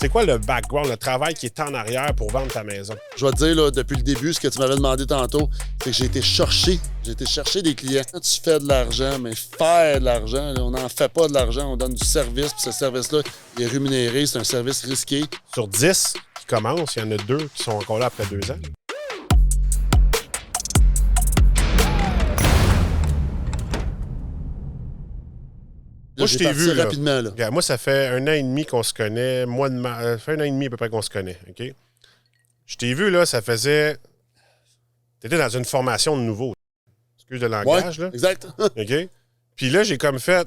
C'est quoi le background, le travail qui est en arrière pour vendre ta maison? Je vais te dire, là, depuis le début, ce que tu m'avais demandé tantôt, c'est que j'ai été chercher des clients. Quand tu fais de l'argent, mais faire de l'argent, là, on n'en fait pas de l'argent, on donne du service, puis ce service-là, il est rémunéré, c'est un service risqué. Sur 10 qui commencent, il y en a 2 qui sont encore là après 2 ans. Là, Moi, je t'ai vu, là. Rapidement, là. Regarde, moi, ça fait 1 an et demi qu'on se connaît. Ça fait 1 an et demi à peu près qu'on se connaît, OK? Je t'ai vu, là, ça faisait... T'étais dans une formation de nouveau. Excuse le langage, Ouais, là. exact. OK? Puis là, j'ai comme fait...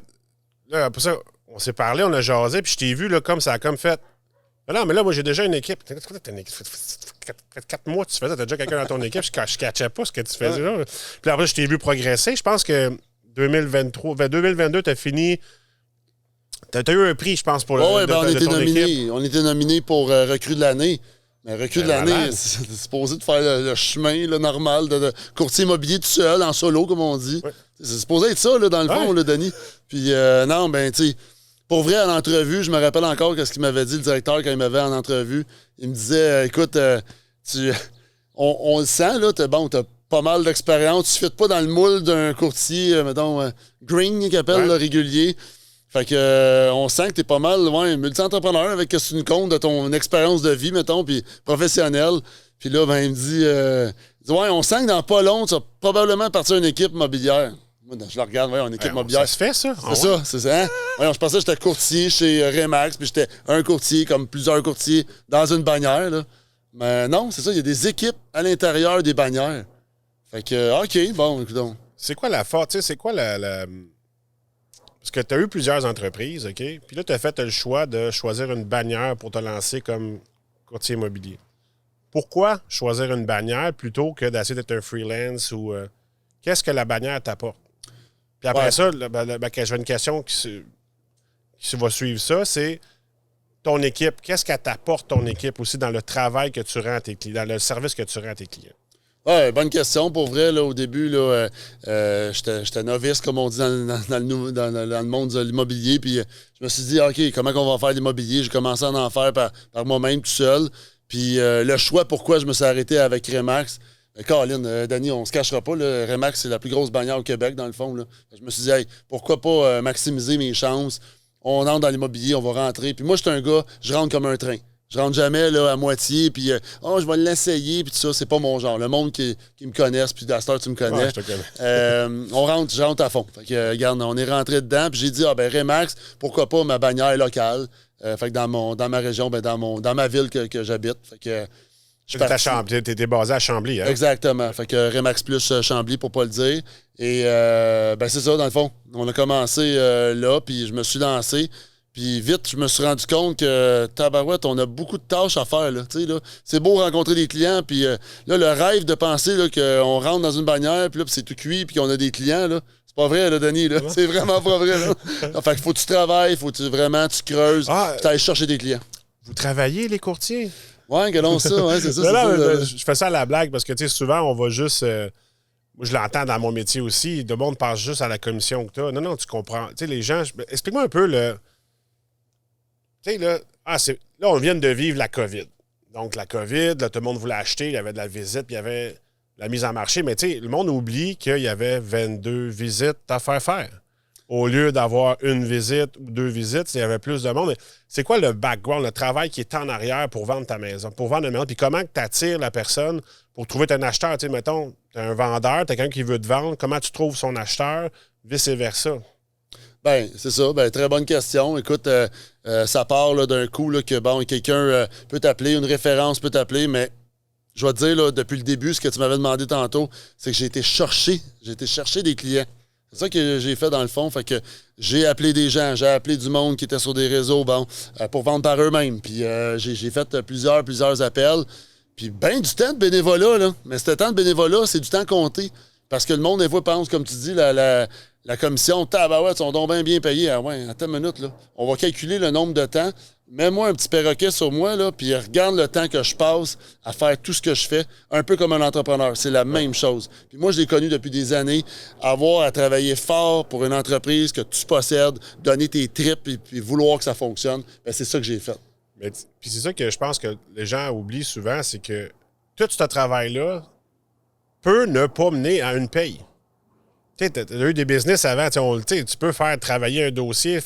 Là, après ça, on s'est parlé, on a jasé, puis je t'ai vu, là, comme ça a comme fait... Non, mais là, moi, j'ai déjà une équipe. T'as une équipe. Ça fait 4 mois que tu faisais, t'as déjà quelqu'un dans ton équipe. Je catchais pas ce que tu faisais là. Puis après, je t'ai vu progresser. Je pense que 2022, t'as fini... T'as eu un prix, je pense, pour on ton équipe. On était nominé pour recrue de l'année. Mais recrue de l'année, malade. c'est supposé de faire le chemin là, normal de courtier immobilier tout seul, en solo, comme on dit. Ouais. C'est supposé être ça, là, dans le fond, là, Denis. Puis non, ben, tu sais, pour vrai, à l'entrevue, je me rappelle encore ce qu'il m'avait dit, le directeur, quand il m'avait en entrevue. Il me disait, écoute, on le sent, là, t'as pas mal d'expérience, tu ne fites pas dans le moule d'un courtier, mettons, green, qu'il appelle, là, régulier. Fait que on sent que t'es pas mal multi-entrepreneur avec ce que tu nous comptes de ton expérience de vie, mettons, puis professionnelle. Puis là, ben, il me dit ouais, on sent que dans pas long, tu vas probablement partir d'une équipe mobilière. Moi, je la regarde, en équipe mobilière. Ça se fait, ça? C'est ça. Hein? Je pensais que j'étais courtier chez Remax, puis j'étais un courtier, comme plusieurs courtiers, dans une bannière, là. Mais non, c'est ça, il y a des équipes à l'intérieur des bannières. Fait que, OK, bon, écoute donc. C'est quoi la force? Tu sais, c'est quoi la... Parce que tu as eu plusieurs entreprises, OK? Puis là, tu as fait le choix de choisir une bannière pour te lancer comme courtier immobilier. Pourquoi choisir une bannière plutôt que d'essayer d'être un freelance ou... qu'est-ce que la bannière t'apporte? Puis après ça, j'ai une question qui va suivre ça, c'est ton équipe. Qu'est-ce qu'elle t'apporte, ton équipe, aussi, dans le travail que tu rends à tes clients, dans le service que tu rends à tes clients? Ouais, bonne question. Pour vrai, là, au début, là, j'étais novice, comme on dit dans le monde de l'immobilier. Puis je me suis dit, OK, comment on va faire l'immobilier? J'ai commencé à en faire par moi-même tout seul. Puis le choix, pourquoi je me suis arrêté avec Remax. Caroline, Danny, on se cachera pas. Là, Remax, c'est la plus grosse bannière au Québec, dans le fond. Là. Je me suis dit, hey, pourquoi pas maximiser mes chances? On entre dans l'immobilier, on va rentrer. Puis moi, je suis un gars, je rentre comme un train. Je rentre jamais là, à moitié, puis je vais l'essayer, puis tout ça, c'est pas mon genre. Le monde qui me connaisse, puis à cette heure, tu me connais. Ouais, je te connais. Je rentre à fond. Fait que, regarde, on est rentré dedans, puis j'ai dit, Remax, pourquoi pas ma bannière locale? Fait que dans ma région, dans ma ville que j'habite. Fait que T'étais basé à Chambly, hein? Exactement. Fait que Remax plus Chambly, pour pas le dire. Et c'est ça, dans le fond. On a commencé là, puis je me suis lancé. Puis vite, je me suis rendu compte que, tabarouette, on a beaucoup de tâches à faire. Là, là. C'est beau rencontrer des clients, puis là, le rêve de penser là, qu'on rentre dans une bannière, puis là, c'est tout cuit, puis qu'on a des clients, là, c'est pas vrai, là, Denis. Là. C'est vraiment pas vrai. Là. Fait qu'il faut que tu travailles, faut que tu creuses, puis tu ailles chercher des clients. Vous travaillez, les courtiers? Ouais, galons ça, ouais, c'est ça. Je fais ça à la blague parce que, tu sais, souvent, on va juste... moi, je l'entends dans mon métier aussi. Le monde passe juste à la commission que tu as. Non, tu comprends. Tu sais, les gens... Explique-moi un peu le... Tu sais, là, on vient de vivre la COVID. Donc, la COVID, là, tout le monde voulait acheter, il y avait de la visite, puis il y avait la mise en marché. Mais tu sais, le monde oublie qu'il y avait 22 visites à faire. Au lieu d'avoir une visite ou 2 visites, il y avait plus de monde. Mais c'est quoi le background, le travail qui est en arrière pour vendre ta maison, pour vendre une maison? Puis comment tu attires la personne pour trouver ton acheteur? Tu sais, mettons, tu as un vendeur, tu as quelqu'un qui veut te vendre. Comment tu trouves son acheteur? Vice-versa. Ben, c'est ça. Ben, très bonne question. Écoute, ça part là, d'un coup là, que quelqu'un peut t'appeler, une référence peut t'appeler, mais je vais te dire, là, depuis le début, ce que tu m'avais demandé tantôt, c'est que j'ai été chercher des clients. C'est ça que j'ai fait dans le fond. Fait que j'ai appelé des gens, j'ai appelé du monde qui était sur des réseaux, pour vendre par eux-mêmes. Puis j'ai fait plusieurs appels. Puis ben du temps de bénévolat, là. Mais ce temps de bénévolat, c'est du temps compté. Parce que le monde, des fois, pense, comme tu dis, la commission, tabarouette, sont donc bien payés. Ah ouais, attends une minute, là. On va calculer le nombre de temps. Mets-moi un petit perroquet sur moi, là, puis regarde le temps que je passe à faire tout ce que je fais, un peu comme un entrepreneur. C'est la même chose. Puis moi, je l'ai connu depuis des années, avoir à travailler fort pour une entreprise que tu possèdes, donner tes tripes et puis vouloir que ça fonctionne, bien, c'est ça que j'ai fait. Puis c'est ça que je pense que les gens oublient souvent, c'est que tout ce travail-là peut ne pas mener à une paye. Tu sais, tu as eu des business avant, tu peux faire travailler un dossier,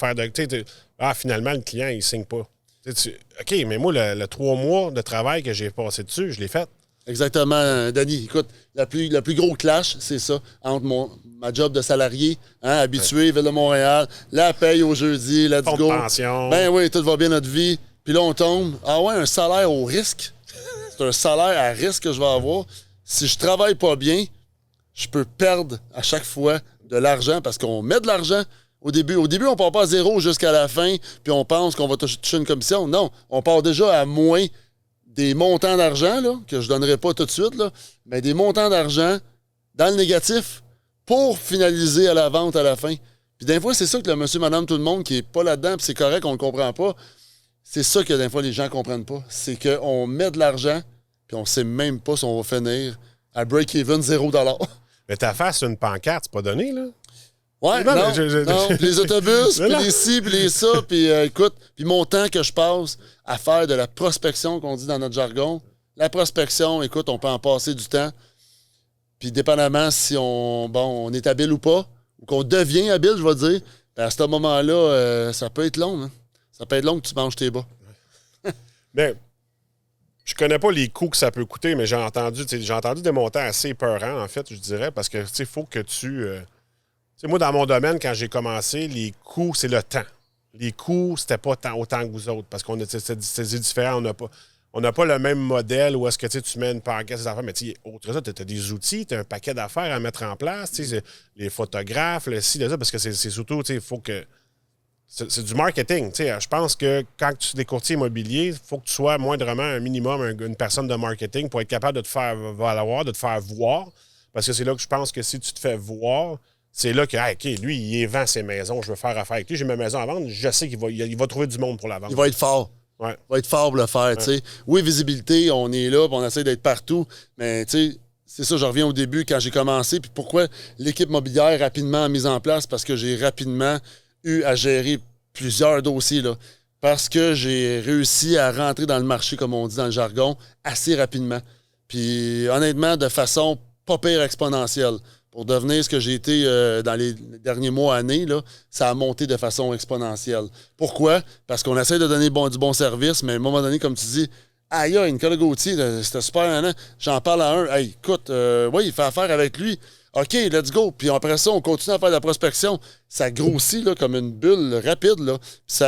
finalement, le client, il ne signe pas. OK, mais moi, le 3 mois de travail que j'ai passé dessus, je l'ai fait. Exactement, Danny. Écoute, le plus gros clash, c'est ça, entre ma job de salarié, habitué, Ville de Montréal, la paye au jeudi, let's go. Pension. Ben oui, tout va bien notre vie. Puis là, on tombe. Ah ouais, un salaire au risque. C'est un salaire à risque que je vais avoir. Si je travaille pas bien, je peux perdre à chaque fois de l'argent parce qu'on met de l'argent au début. Au début, on part pas à zéro jusqu'à la fin, puis on pense qu'on va toucher une commission. Non, on part déjà à moins des montants d'argent, là, que je donnerai pas tout de suite, là, mais des montants d'argent dans le négatif pour finaliser à la vente à la fin. Puis des fois, c'est ça que le monsieur, madame, tout le monde qui est pas là-dedans, puis c'est correct, on le comprend pas. C'est ça que des fois, les gens comprennent pas. C'est qu'on met de l'argent, puis on sait même pas si on va finir à break-even 0$. Mais ta face sur une pancarte, c'est pas donné, là? Ouais, non, puis les autobus, puis les ci, puis les ça, puis écoute, puis mon temps que je passe à faire de la prospection, qu'on dit dans notre jargon. La prospection, écoute, on peut en passer du temps. Puis dépendamment si on est habile ou pas, ou qu'on devient habile, je vais dire, ben à ce moment-là, ça peut être long. Hein? Ça peut être long que tu manges tes bas. Mais je connais pas les coûts que ça peut coûter, mais j'ai entendu des montants assez peurants, en fait, je dirais, parce que, il faut que tu... moi, dans mon domaine, quand j'ai commencé, les coûts, c'est le temps. Les coûts, c'était pas autant que vous autres, parce qu'on c'est différent. On n'a pas le même modèle où est-ce que tu mets une pancarte, ces affaires, mais autre ça, tu as des outils, tu as un paquet d'affaires à mettre en place, les photographes, le ci, le ça, parce que c'est surtout, il faut que... C'est du marketing. Je pense que quand tu es courtier immobilier, il faut que tu sois moindrement un minimum une personne de marketing pour être capable de te faire valoir, de te faire voir. Parce que c'est là que je pense que si tu te fais voir, c'est là que, OK, lui, il vend ses maisons, je veux faire affaire avec lui, j'ai ma maison à vendre, je sais qu'il va trouver du monde pour la vendre. Il va être fort. Ouais. Il va être fort pour le faire. Ouais. Oui, visibilité, on est là, on essaie d'être partout, mais c'est ça, je reviens au début quand j'ai commencé. Puis pourquoi l'équipe mobilière rapidement a mise en place? Parce que j'ai rapidement eu à gérer plusieurs dossiers, là. Parce que j'ai réussi à rentrer dans le marché, comme on dit dans le jargon, assez rapidement. Puis honnêtement, de façon pas pire exponentielle. Pour devenir ce que j'ai été dans les derniers mois, années, là, ça a monté de façon exponentielle. Pourquoi? Parce qu'on essaie de donner du bon service, mais à un moment donné, comme tu dis, aïe, Nicolas Gauthier, c'était super, hein? J'en parle à un. Hey, écoute, oui, il fait affaire avec lui. OK, let's go. Puis après ça, on continue à faire de la prospection. Ça grossit là, comme une bulle rapide. Là.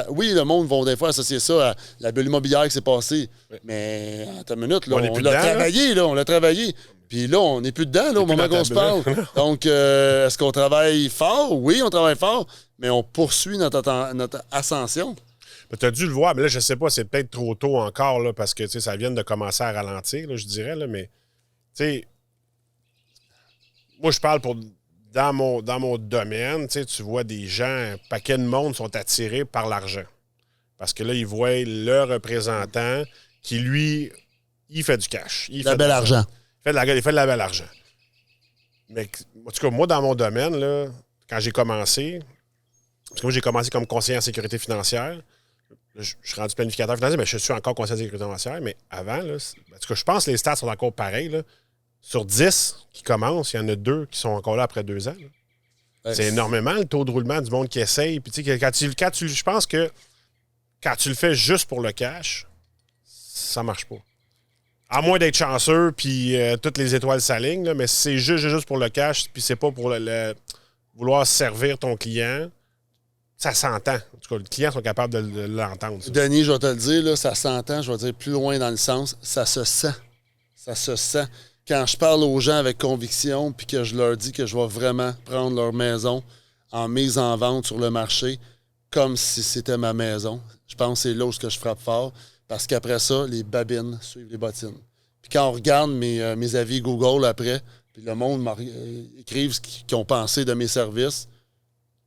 Oui, le monde va des fois associer ça à la bulle immobilière qui s'est passée. Oui. Mais attends une minute, là, on l'a travaillé, là, on l'a travaillé. Puis là, on n'est plus dedans là, au moment qu'on se parle. Donc, est-ce qu'on travaille fort? Oui, on travaille fort, mais on poursuit notre ascension. Tu as dû le voir, mais là, je sais pas, c'est peut-être trop tôt encore, là, parce que ça vient de commencer à ralentir, là, je dirais, là, mais tu sais. Moi, je parle dans mon domaine, tu vois des gens, un paquet de monde sont attirés par l'argent. Parce que là, ils voient le représentant qui, lui, il fait du cash. Il fait de bel argent. Il fait de la belle argent. Mais en tout cas, moi, dans mon domaine, là, quand j'ai commencé, parce que moi, j'ai commencé comme conseiller en sécurité financière. Je suis rendu planificateur financier, mais je suis encore conseiller en sécurité financière. Mais avant, là, en tout cas, je pense que les stats sont encore pareils, là. Sur 10 qui commencent, il y en a 2 qui sont encore là après 2 ans. Ouais, c'est énormément le taux de roulement du monde qui essaye. Puis, je pense que quand tu le fais juste pour le cash, ça marche pas. À moins d'être chanceux, puis toutes les étoiles s'alignent, là, mais si c'est juste pour le cash, puis c'est pas pour vouloir servir ton client, ça s'entend. En tout cas, les clients sont capables de l'entendre. Ça. Denis, je vais te le dire, là, ça s'entend, je vais dire plus loin dans le sens, ça se sent. Ça se sent. Quand je parle aux gens avec conviction puis que je leur dis que je vais vraiment prendre leur maison en mise en vente sur le marché comme si c'était ma maison, je pense que c'est là où je frappe fort parce qu'après ça, les babines suivent les bottines. Puis quand on regarde mes avis Google après, puis le monde écrive ce qu'ils ont pensé de mes services,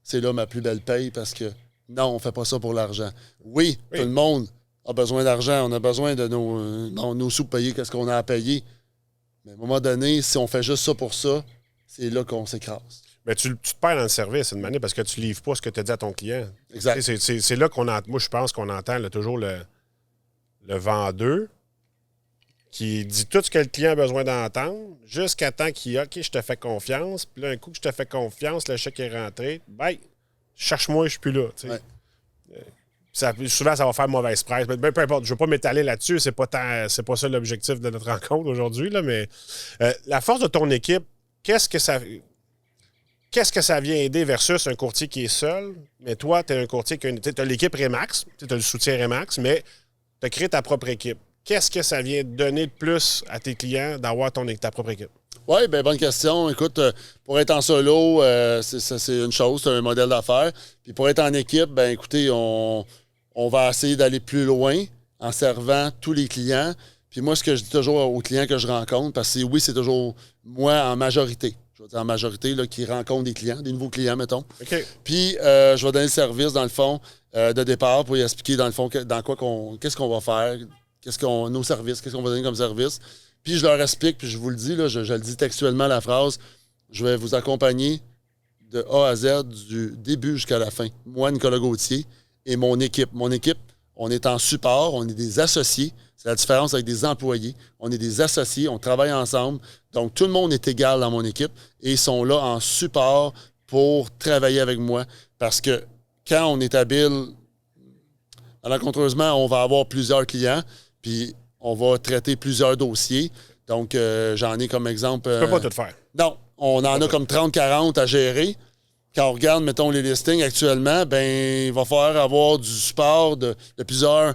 c'est là ma plus belle paye parce que non, on ne fait pas ça pour l'argent. Oui, tout le monde a besoin d'argent, on a besoin de nos sous payer qu'est-ce qu'on a à payer. Mais à un moment donné, si on fait juste ça pour ça, c'est là qu'on s'écrase. Mais tu te perds dans le service, une manière, parce que tu ne livres pas ce que tu as dit à ton client. Exact. C'est là qu'on entend. Moi, je pense qu'on entend là, toujours le. le vendeur qui dit tout ce que le client a besoin d'entendre jusqu'à temps qu'il y a « OK, je te fais confiance ». Puis là, un coup que je te fais confiance, le chèque est rentré. Bye, cherche-moi, je suis plus là. Ouais. Souvent, ça va faire mauvaise presse. Mais peu importe, je ne veux pas m'étaler là-dessus. C'est pas ça l'objectif de notre rencontre aujourd'hui. Là, mais la force de ton équipe, qu'est-ce que ça vient aider versus un courtier qui est seul? Mais toi, tu es un courtier qui as l'équipe Remax, tu as le soutien Remax, mais tu as créé ta propre équipe. Qu'est-ce que ça vient donner de plus à tes clients d'avoir ta propre équipe? Oui, bien, bonne question. Écoute, pour être en solo, c'est une chose, c'est un modèle d'affaires. Puis pour être en équipe, bien, écoutez, on va essayer d'aller plus loin en servant tous les clients. Puis moi, ce que je dis toujours aux clients que je rencontre, parce que oui, c'est toujours moi en majorité. Je veux dire en majorité, là, qui rencontre des clients, des nouveaux clients, mettons. Okay. Puis je vais donner le service, dans le fond, de départ pour y expliquer, dans le fond, qu'est-ce qu'on va faire, nos services, qu'est-ce qu'on va donner comme service. Puis je leur explique, puis je vous le dis, là, je le dis textuellement la phrase, je vais vous accompagner de A à Z, du début jusqu'à la fin. Moi, Nicolas Gauthier, et mon équipe. Mon équipe, on est en support, on est des associés. C'est la différence avec des employés. On est des associés, on travaille ensemble. Donc, tout le monde est égal dans mon équipe et ils sont là en support pour travailler avec moi. Parce que quand on est habile, malencontreusement, on va avoir plusieurs clients, puis on va traiter plusieurs dossiers. Donc, j'en ai comme exemple... Tu peux pas tout faire. Non, on en a comme 30-40 à gérer. Quand on regarde, mettons, les listings actuellement, ben il va falloir avoir du support de plusieurs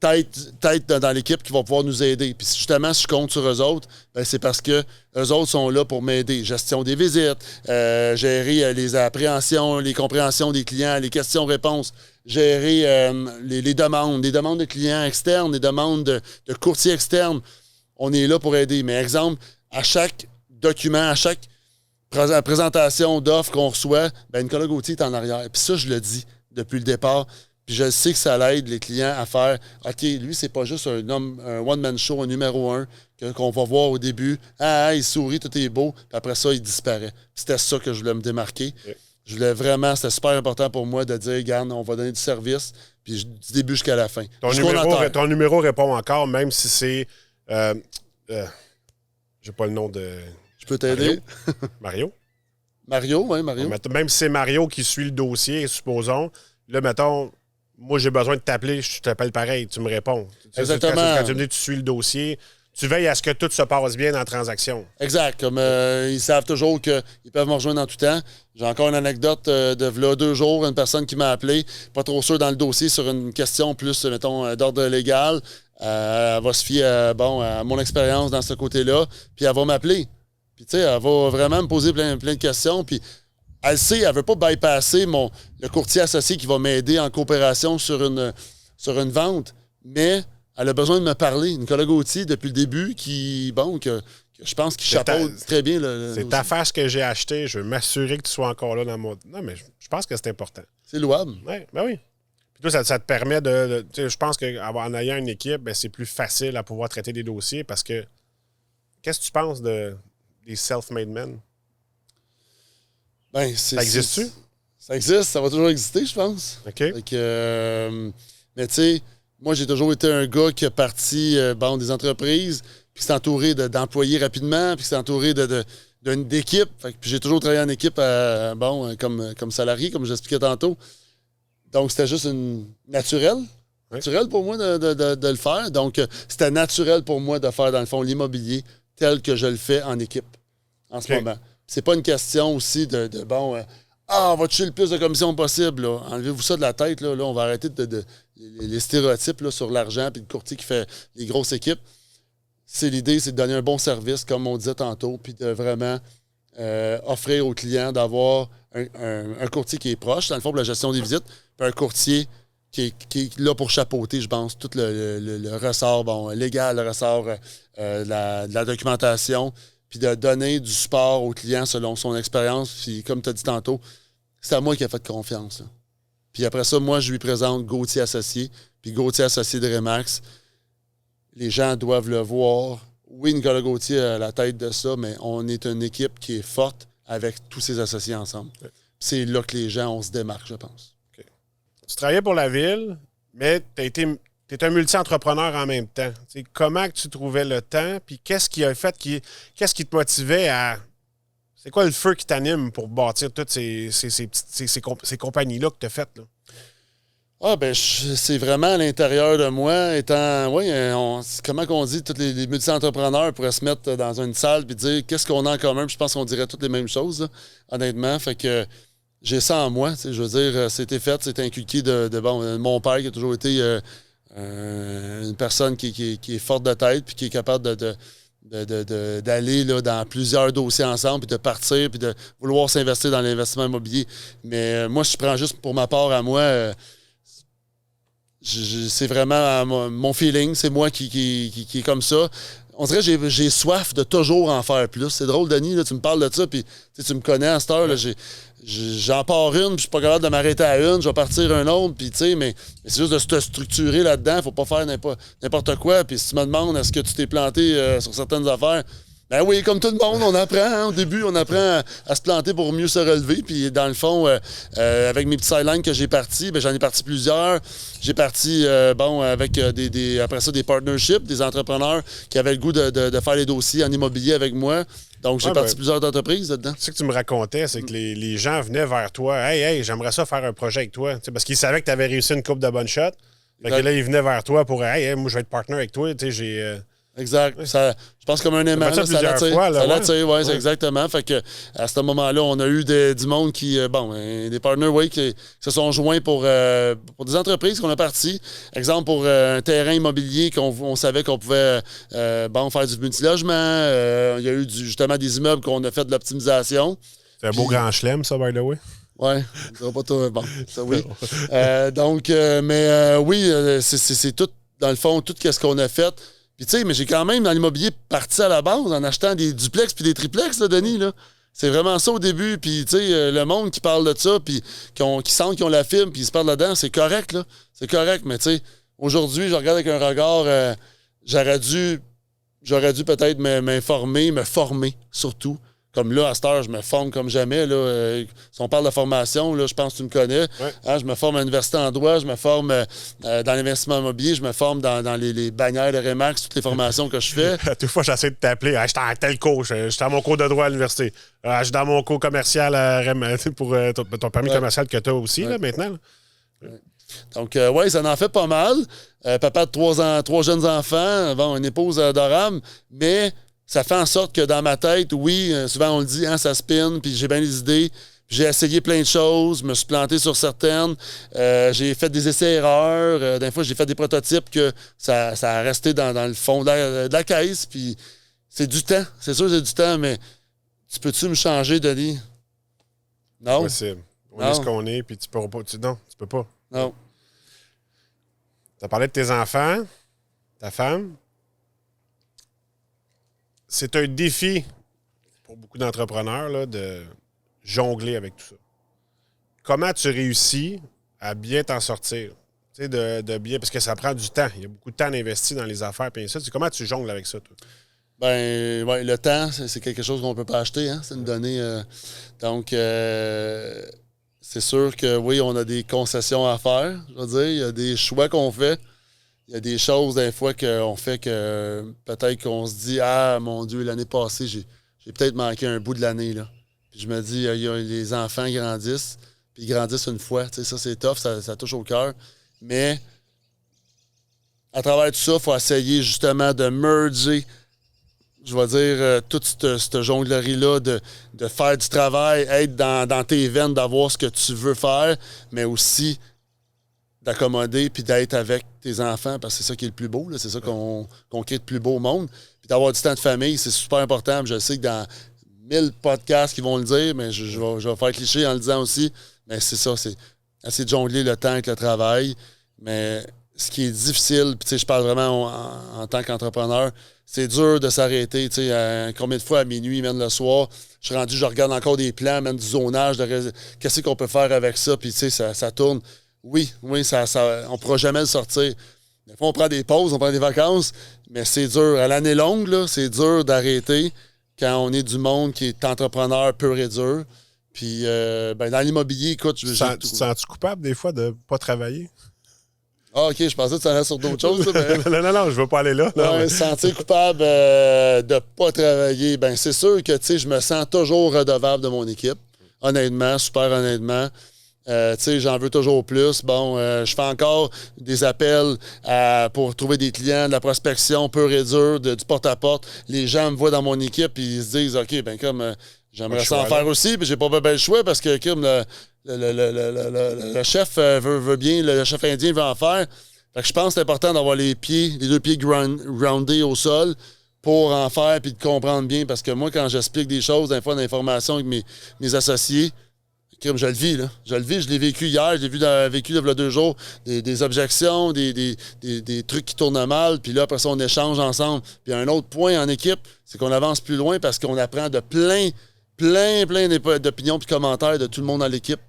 têtes dans l'équipe qui vont pouvoir nous aider. Puis justement, si je compte sur eux autres, ben, c'est parce que eux autres sont là pour m'aider. Gestion des visites, gérer les appréhensions, les compréhensions des clients, les questions-réponses, gérer les demandes de clients externes, les demandes de courtiers externes. On est là pour aider. Mais exemple, à chaque document, à chaque présentation d'offres qu'on reçoit, ben Nicolas Gauthier est en arrière. Puis ça, je le dis depuis le départ. Puis je sais que ça l'aide les clients à faire « OK, lui, c'est pas juste un one-man show, un numéro 1 qu'on va voir au début. Ah, il sourit, tout est beau. » Puis après ça, il disparaît. C'était ça que je voulais me démarquer. Okay. Je voulais vraiment, c'était super important pour moi de dire « Regarde, on va donner du service. » Puis du début jusqu'à la fin. Ton numéro répond encore, même si c'est... j'ai pas le nom de... Je peux t'aider? Mario? Oui, Mario. Même si c'est Mario qui suit le dossier, supposons, là, mettons, moi, j'ai besoin de t'appeler, je t'appelle pareil, tu me réponds. Exactement. Quand tu me dis que tu suis le dossier, tu veilles à ce que tout se passe bien dans la transaction. Exact. Comme ils savent toujours qu'ils peuvent me rejoindre en tout temps. J'ai encore une anecdote de là 2 jours, une personne qui m'a appelé, pas trop sûr dans le dossier, sur une question plus, mettons, d'ordre légal. Elle va se fier à mon expérience dans ce côté-là, puis elle va m'appeler. Puis, tu sais, elle va vraiment me poser plein de questions. Puis, elle sait, elle ne veut pas bypasser le courtier associé qui va m'aider en coopération sur une vente. Mais elle a besoin de me parler. Nicolas Gauthier, depuis le début, que je pense qu'il chapeaute très bien. C'est ta face que j'ai achetée. Je veux m'assurer que tu sois encore là dans mon... Non, mais je pense que c'est important. C'est louable. Oui, ben oui. Puis toi, ça te permet de je pense qu'en ayant une équipe, ben, c'est plus facile à pouvoir traiter des dossiers parce que... Qu'est-ce que tu penses des self-made men? Ben, ça existe-tu? Ça existe, ça va toujours exister, je pense. OK. Mais tu sais, moi, j'ai toujours été un gars qui a parti des entreprises, puis qui s'est entouré d'employés rapidement, puis qui s'est entouré d'équipes. Puis j'ai toujours travaillé en équipe comme salarié, comme j'expliquais tantôt. Donc, c'était juste naturel pour moi de le faire. Donc, c'était naturel pour moi de faire, dans le fond, l'immobilier tel que je le fais en équipe en ce moment. C'est pas une question aussi on va toucher le plus de commissions possible. Là. Enlevez-vous ça de la tête. Là, on va arrêter les stéréotypes là, sur l'argent et le courtier qui fait les grosses équipes. L'idée, c'est de donner un bon service, comme on disait tantôt, puis de vraiment offrir aux clients d'avoir un courtier qui est proche, dans le fond, pour la gestion des visites, puis un courtier qui est là pour chapeauter, je pense, tout le ressort légal, le ressort de la documentation, puis de donner du support au client selon son expérience. Puis, comme tu as dit tantôt, c'est à moi qui a fait confiance. Là. Puis après ça, moi, je lui présente Gauthier Associé, puis Gauthier Associé de Remax. Les gens doivent le voir. Oui, Nicolas Gauthier a la tête de ça, mais on est une équipe qui est forte avec tous ses associés ensemble. Okay. C'est là que les gens, on se démarque, je pense. Okay. Tu travaillais pour la ville, mais tu as été tu es un multi-entrepreneur en même temps. T'sais, comment que tu trouvais le temps? Puis qu'est-ce qui a fait, qu'est-ce qui te motivait à... C'est quoi le feu qui t'anime pour bâtir toutes ces compagnies-là que tu as faites? Là? Ah, ben, c'est vraiment à l'intérieur de moi, étant. Oui, comment qu'on dit, tous les multi-entrepreneurs pourraient se mettre dans une salle et dire qu'est-ce qu'on a en commun, puis je pense qu'on dirait toutes les mêmes choses, là, honnêtement. Fait que j'ai ça en moi, je veux dire, c'était fait, c'était inculqué de mon père qui a toujours été une personne qui est forte de tête puis qui est capable d'aller là, dans plusieurs dossiers ensemble, puis de partir, puis de vouloir s'investir dans l'investissement immobilier. Mais moi, je prends juste pour ma part à moi, c'est vraiment mon feeling, c'est moi qui est comme ça. On dirait que j'ai soif de toujours en faire plus. C'est drôle, Denis, là, tu me parles de ça, puis tu me connais à cette heure, là, j'en pars une, puis je suis pas capable de m'arrêter à une, je vais partir un autre, puis tu sais, mais c'est juste de se structurer là-dedans, faut pas faire n'importe quoi, puis si tu me demandes est-ce que tu t'es planté sur certaines affaires, ben oui, comme tout le monde, on apprend, hein, au début, on apprend à se planter pour mieux se relever, puis dans le fond, avec mes petits sidelines que j'ai partis, ben j'en ai parti plusieurs, j'ai parti, avec après ça, des partnerships, des entrepreneurs qui avaient le goût de faire les dossiers en immobilier avec moi. Donc, j'ai parti plusieurs entreprises là-dedans. Ce que tu me racontais, c'est que les gens venaient vers toi. Hey, j'aimerais ça faire un projet avec toi. T'sais, parce qu'ils savaient que tu avais réussi une coupe de bonnes shots. Fait que là, ils venaient vers toi pour hey, moi, je vais être partner avec toi. J'ai. Exact. Ça, je pense comme un aimant, ça l'attire. Oui, exactement. Fait que à ce moment-là, on a eu du monde qui, des partners, qui se sont joints pour des entreprises qu'on a parties. Exemple, pour un terrain immobilier qu'on savait qu'on pouvait faire du multilogement. Il y a eu justement des immeubles qu'on a fait de l'optimisation. C'est un beau grand chelem, ça, by the way. Oui, ça va pas tout. Bon, ça oui. C'est tout, dans le fond, tout ce qu'on a fait. Puis, tu sais, mais j'ai quand même, dans l'immobilier, parti à la base en achetant des duplex puis des triplex, là, Denis, là. C'est vraiment ça au début. Puis, tu sais, le monde qui parle de ça, puis qui sentent qu'ils ont la fibre, puis ils se parlent là-dedans, c'est correct, là. C'est correct, mais tu sais, aujourd'hui, je regarde avec un regard, j'aurais dû peut-être m'informer, me former, surtout. Comme là, à cette heure, je me forme comme jamais. Là. Si on parle de formation, là, je pense que tu me connais. Ouais. Hein, je me forme à l'université en droit, je me forme dans l'investissement immobilier, je me forme dans les bannières de Remax, toutes les formations que je fais. Toute fois, j'essaie de t'appeler. Je suis en tel cours. Je suis dans mon cours de droit à l'université. Je suis dans mon cours commercial pour ton permis commercial que tu as aussi là, maintenant. Là. Ouais. Donc, ça en fait pas mal. Papa de trois jeunes enfants, une épouse adorable, mais... Ça fait en sorte que dans ma tête, oui, souvent on le dit, hein, ça spin, puis j'ai bien des idées. J'ai essayé plein de choses, me suis planté sur certaines. J'ai fait des essais-erreurs. Des fois, j'ai fait des prototypes que ça a resté dans le fond de la caisse. Puis c'est du temps. C'est sûr que c'est du temps, mais peux-tu me changer, Denis? Non. Possible. On est ce qu'on est, puis tu peux pas. Non, tu peux pas. Non. Tu as parlé de tes enfants, ta femme. C'est un défi pour beaucoup d'entrepreneurs là, de jongler avec tout ça. Comment tu réussis à bien t'en sortir? Tu sais, de bien, parce que ça prend du temps. Il y a beaucoup de temps investi dans les affaires. Puis ça, comment tu jongles avec ça, toi? Le temps, c'est quelque chose qu'on ne peut pas acheter. Hein? C'est une donnée. Donc, c'est sûr que oui, on a des concessions à faire. Je veux dire, il y a des choix qu'on fait. Il y a des choses, des fois, qu'on fait que peut-être qu'on se dit « Ah, mon Dieu, l'année passée, j'ai peut-être manqué un bout de l'année. » là. Puis je me dis, les enfants grandissent, puis ils grandissent une fois. Tu sais, ça, c'est tough, ça touche au cœur. Mais à travers tout ça, il faut essayer justement de merger, je vais dire, toute cette jonglerie-là, de faire du travail, être dans tes veines, d'avoir ce que tu veux faire, mais aussi d'accommoder puis d'être avec tes enfants, parce que c'est ça qui est le plus beau, là. C'est ça qu'on crée de plus beau au monde. Puis d'avoir du temps de famille, c'est super important. Je sais que dans 1000 podcasts qui vont le dire, mais je vais faire cliché en le disant aussi. Mais c'est ça, c'est essayer de jongler le temps avec le travail. Mais ce qui est difficile, puis je parle vraiment en tant qu'entrepreneur, c'est dur de s'arrêter. Combien de fois à minuit, même le soir, je suis rendu, je regarde encore des plans, même du zonage, qu'est-ce qu'on peut faire avec ça, puis ça tourne. Oui, on ne pourra jamais le sortir. Des fois, on prend des pauses, on prend des vacances, mais c'est dur. À l'année longue, là, c'est dur d'arrêter quand on est du monde qui est entrepreneur pur et dur. Puis, dans l'immobilier, écoute... Tu te sens-tu coupable, des fois, de ne pas travailler? Ah, OK, je pensais que tu en as sur d'autres choses. Là, mais... non, je veux pas aller là. Non, ouais, sentir coupable de pas travailler, ben c'est sûr que, tu sais, je me sens toujours redevable de mon équipe. Honnêtement, super honnêtement. Tu sais, j'en veux toujours plus. Bon, je fais encore des appels pour trouver des clients, de la prospection pure et dure, du porte-à-porte. Les gens me voient dans mon équipe et ils se disent, OK, ben comme j'aimerais ça en faire aussi, puis j'ai pas bien le choix parce que comme le chef veut bien, le chef indien veut en faire. Fait que je pense que c'est important d'avoir les deux pieds groundés au sol pour en faire puis de comprendre bien. Parce que moi, quand j'explique des choses, des fois, d'informations avec mes associés, comme je le vis, là. Je le vis, je l'ai vécu hier, je l'ai vécu il y a 2 jours, des objections, des trucs qui tournent mal, puis là, après ça, on échange ensemble. Puis un autre point en équipe, c'est qu'on avance plus loin parce qu'on apprend de plein d'opinions puis commentaires de tout le monde dans l'équipe.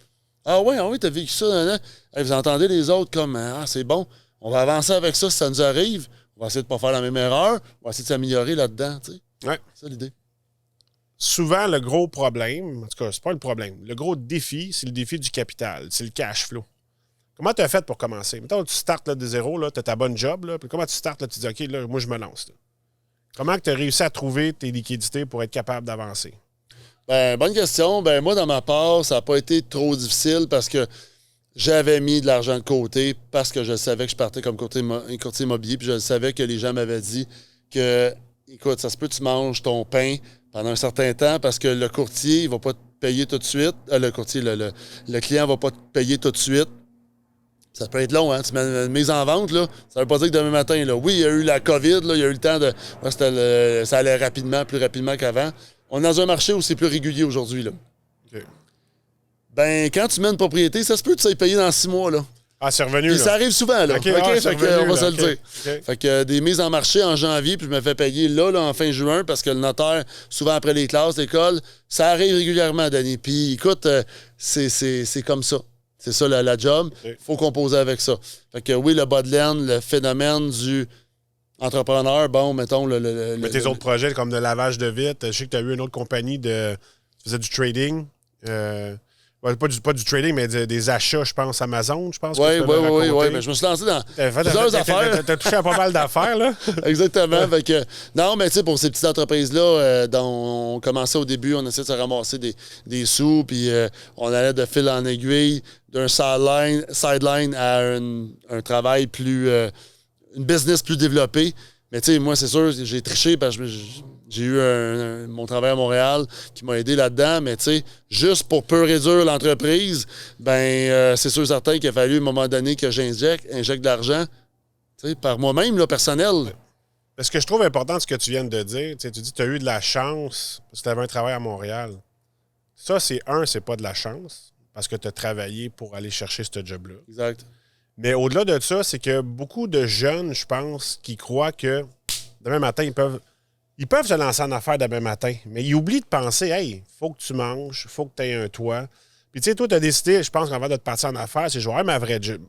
Ah oui, t'as vécu ça, hein? Hey, vous entendez les autres comme, ah, c'est bon, on va avancer avec ça si ça nous arrive, on va essayer de ne pas faire la même erreur, on va essayer de s'améliorer là-dedans, tu sais. Ouais. C'est ça l'idée. Souvent, le gros problème, en tout cas, c'est pas le problème. Le gros défi, c'est le défi du capital, c'est le cash flow. Comment tu as fait pour commencer? Mettons, tu startes là, de zéro, tu as ta bonne job, là, puis comment tu startes, là, tu dis, OK, là, moi, je me lance. Là. Comment tu as réussi à trouver tes liquidités pour être capable d'avancer? Ben, bonne question. Ben, moi, dans ma part, ça n'a pas été trop difficile parce que j'avais mis de l'argent de côté parce que je savais que je partais comme courtier immobilier, puis je savais que les gens m'avaient dit que, écoute, ça se peut que tu manges ton pain pendant un certain temps parce que le courtier, il va pas te payer tout de suite. Le client va pas te payer tout de suite. Ça peut être long, hein? Tu mets une mise en vente, là. Ça veut pas dire que demain matin, là. Oui, il y a eu la COVID, là. Il y a eu le temps de. Ça allait rapidement, plus rapidement qu'avant. On est dans un marché où c'est plus régulier aujourd'hui, là. OK. Ben, quand tu mets une propriété, ça se peut que tu sois payé dans 6 mois, là. Ah, c'est revenu, puis là. ça arrive souvent, là. Okay, fait que, on va se le dire. Okay. Fait que des mises en marché en janvier, puis je me fais payer là, en fin juin, parce que le notaire, souvent après les classes, l'école, ça arrive régulièrement, Danny. Puis écoute, c'est comme ça. C'est ça la job. Il faut composer avec ça. Fait que oui, le bas de laine, le phénomène du entrepreneur, bon, mettons Mais tes autres projets, comme de lavage de vitres, je sais que tu as eu une autre compagnie tu faisais du trading. Pas du trading, mais des achats, je pense, Amazon, je pense. Oui. Mais je me suis lancé dans plusieurs affaires. T'as touché à pas mal d'affaires, là. Exactement. Fait que, non, mais tu sais, pour ces petites entreprises-là, dont on commençait au début, on essayait de se ramasser des sous, puis on allait de fil en aiguille d'un sideline à un travail plus... une business plus développée. Mais tu sais, moi, c'est sûr, j'ai triché parce que j'ai eu mon travail à Montréal qui m'a aidé là-dedans. Mais tu sais, juste pour peu réduire l'entreprise, ben c'est sûr certain qu'il a fallu à un moment donné que injecte de l'argent, tu sais, par moi-même, là, personnel. Ce que je trouve important, ce que tu viens de dire, tu dis que tu as eu de la chance parce que tu avais un travail à Montréal. Ça, c'est pas de la chance parce que tu as travaillé pour aller chercher ce job-là. Exact. Mais au-delà de ça, c'est que beaucoup de jeunes, je pense, qui croient que demain matin, ils peuvent se lancer en affaires demain matin, mais ils oublient de penser, hey, faut que tu manges, faut que tu aies un toit. Puis tu sais, toi, tu as décidé, je pense qu'avant de te partir en affaires, c'est je vais avoir ma vraie job.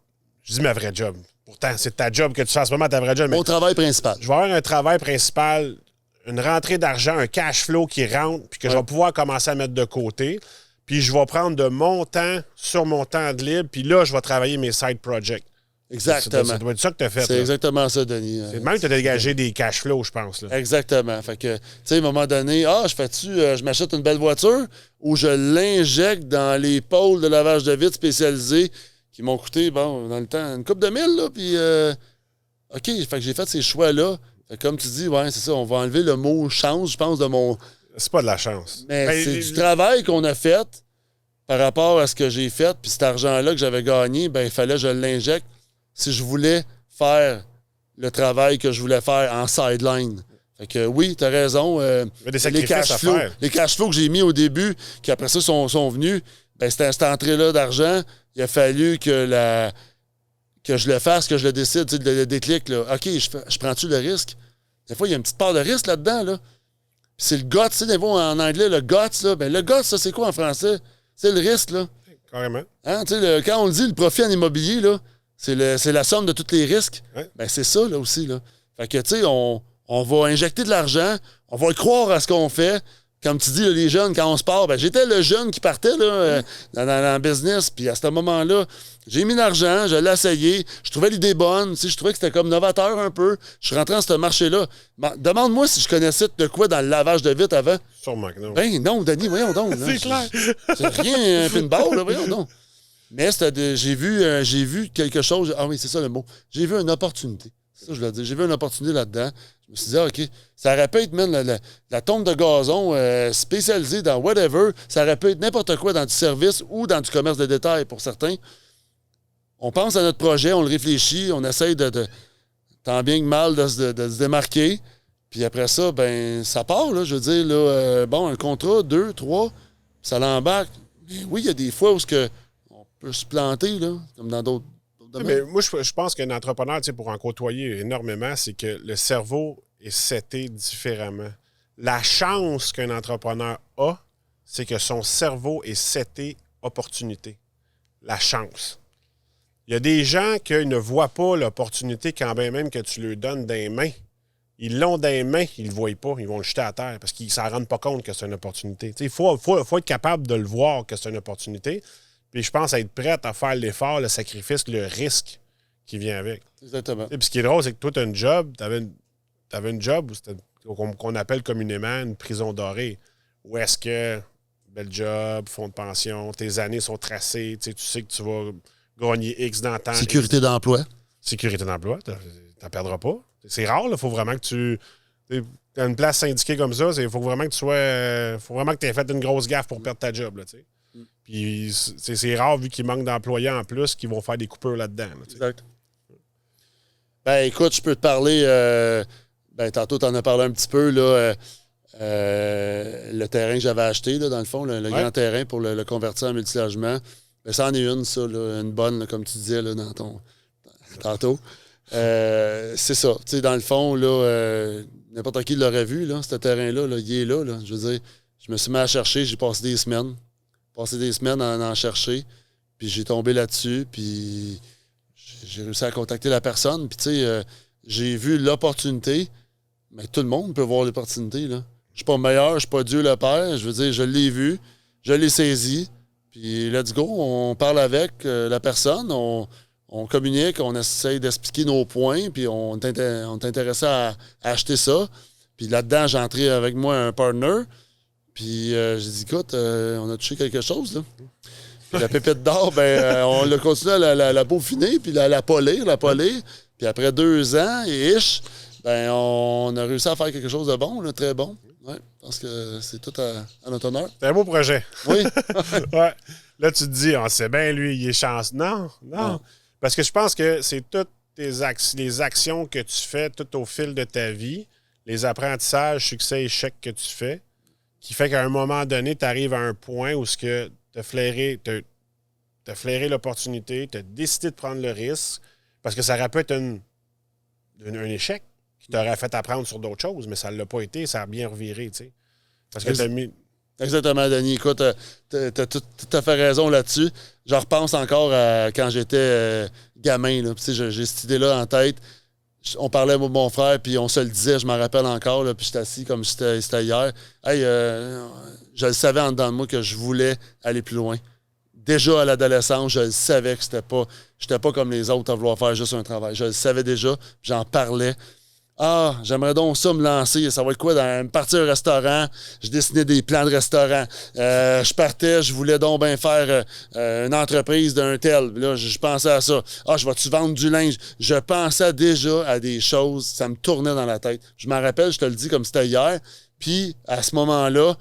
Je dis ma vraie job. Pourtant, c'est ta job que tu fais en ce moment, ta vraie job. Mon travail principal. Je vais avoir un travail principal, une rentrée d'argent, un cash flow qui rentre, puis que je vais pouvoir commencer à mettre de côté. Puis je vais prendre de mon temps sur mon temps de libre, puis là, je vais travailler mes side projects. Exactement. Ça doit être ça que tu as fait. C'est exactement ça, Denis. C'est même que tu as dégagé des cash flows, je pense. Là. Exactement. Fait que, tu sais, à un moment donné, je m'achète une belle voiture ou je l'injecte dans les pôles de lavage de vitres spécialisés qui m'ont coûté, bon, dans le temps, une couple de mille, là, puis OK, fait que j'ai fait ces choix-là. Fait que comme tu dis, ouais, c'est ça, on va enlever le mot « chance », je pense, de mon... C'est pas de la chance. Mais c'est du travail qu'on a fait par rapport à ce que j'ai fait, puis cet argent-là que j'avais gagné, ben il fallait que je l'injecte si je voulais faire le travail que je voulais faire en sideline. Fait que oui, t'as raison. Les cash flows que j'ai mis au début, qui après ça sont venus, ben cette entrée-là d'argent, il a fallu que je le fasse, que je le décide, le déclic. Là. OK, je prends-tu le risque? Des fois, il y a une petite part de risque là-dedans. Là. Puis c'est le guts, tu sais, des fois en anglais, le guts, là, ben le guts, ça, c'est quoi en français? C'est le risque, là. Carrément. Hein, quand on le dit, le profit en immobilier, là, c'est la somme de tous les risques. Ouais. Ben, c'est ça, là aussi, là. Fait que, tu sais, on va injecter de l'argent, on va croire à ce qu'on fait, comme tu dis, là, les jeunes, quand on se part, ben, j'étais le jeune qui partait là, dans le business. Puis à ce moment-là, j'ai mis l'argent, je l'ai essayé, je trouvais l'idée bonne, je trouvais que c'était comme novateur un peu. Je suis rentré dans ce marché-là. Demande-moi si je connaissais de quoi dans le lavage de vitre avant. Sûrement que non. Ben non, Denis, voyons donc. C'est clair. C'est rien, un pinball, là, voyons donc. Mais j'ai vu quelque chose. Ah oui, c'est ça le mot. J'ai vu une opportunité. C'est ça que je voulais dire. J'ai vu une opportunité là-dedans. Je me suis dit, OK, ça aurait pu être même la tonte de gazon spécialisée dans whatever. Ça aurait pu être n'importe quoi dans du service ou dans du commerce de détail pour certains. On pense à notre projet, on le réfléchit, on essaye tant bien que mal de se démarquer. Puis après ça, ben ça part, là. Je veux dire, là, un contrat, 2, 3, ça l'embarque. Mais oui, il y a des fois où on peut se planter, là, comme dans d'autres. Mais moi, je pense qu'un entrepreneur, pour en côtoyer énormément, c'est que le cerveau est seté différemment. La chance qu'un entrepreneur a, c'est que son cerveau est seté opportunité. La chance. Il y a des gens qui ne voient pas l'opportunité quand bien même que tu leur donnes des mains. Ils l'ont dans les mains, ils ne le voient pas, ils vont le jeter à terre parce qu'ils ne s'en rendent pas compte que c'est une opportunité. Il faut être capable de le voir que c'est une opportunité. Puis je pense être prête à faire l'effort, le sacrifice, le risque qui vient avec. Exactement. Puis ce qui est drôle, c'est que toi, tu as une job, tu avais une job qu'on appelle communément une prison dorée. Où est-ce que, bel job, fonds de pension, tes années sont tracées, tu sais que tu vas gagner X dans le temps. Sécurité d'emploi. Sécurité d'emploi, tu n'en perdras pas. C'est rare, il faut vraiment que tu... T'as une place syndiquée comme ça, il faut vraiment que tu sois... faut vraiment que tu aies fait une grosse gaffe pour perdre ta job, là, tu sais. Puis c'est rare, vu qu'il manque d'employés en plus, qui vont faire des coupures là-dedans. Là, exact. Ben, écoute, je peux te parler... tantôt, tu en as parlé un petit peu, là... le terrain que j'avais acheté, là, dans le fond, le grand terrain pour le convertir en multilogement. Ben, ça en est une, ça, là, une bonne, là, comme tu disais là, dans ton... tantôt. C'est ça. Tu sais, dans le fond, là, n'importe qui l'aurait vu, là, ce terrain-là, là, il est là, là. Je veux dire, je me suis mis à chercher, j'ai passé des semaines. À en chercher. Puis j'ai tombé là-dessus, puis j'ai réussi à contacter la personne. Puis tu sais, j'ai vu l'opportunité. Mais tout le monde peut voir l'opportunité, là. Je suis pas meilleur, je suis pas Dieu le Père. Je veux dire, je l'ai vu, je l'ai saisi. Puis let's go, on parle avec la personne, on communique, on essaye d'expliquer nos points, puis on est intéressé à acheter ça. Puis là-dedans, j'ai entré avec moi un partner. Puis j'ai dit, écoute, on a touché quelque chose, là. Puis la pépite d'or, on l'a continué à la peaufiner, puis la polir. Puis après 2 ans et on a réussi à faire quelque chose de bon, là, très bon. Ouais, parce que c'est tout à notre honneur. C'est un beau projet. Oui. Ouais. Là, tu te dis, on sait bien, lui, il est chanceux. Non. Parce que je pense que c'est toutes les actions que tu fais tout au fil de ta vie, les apprentissages, succès, échecs que tu fais, qui fait qu'à un moment donné, tu arrives à un point où tu as flairé l'opportunité, tu as décidé de prendre le risque, parce que ça aurait pu être un échec qui t'aurait fait apprendre sur d'autres choses, mais ça ne l'a pas été, ça a bien reviré, tu sais. Parce que tu as mis... Exactement, Denis. Écoute, tu as tout à fait raison là-dessus. Je repense encore à quand j'étais gamin, là. J'ai cette idée-là en tête. On parlait avec mon frère, puis on se le disait, je m'en rappelle encore, là, puis j'étais assis comme si c'était hier. Hey, je le savais en dedans de moi que je voulais aller plus loin. Déjà à l'adolescence, je le savais que j'étais pas comme les autres à vouloir faire juste un travail. Je le savais déjà, j'en parlais. Ah, j'aimerais donc ça me lancer. Ça va être quoi? Me partir au restaurant. Je dessinais des plans de restaurant. Je partais, je voulais donc bien faire une entreprise d'un tel. Là, je pensais à ça. Ah, je vais-tu vendre du linge? Je pensais déjà à des choses. Ça me tournait dans la tête. Je m'en rappelle, je te le dis comme c'était hier. Puis, à ce moment-là,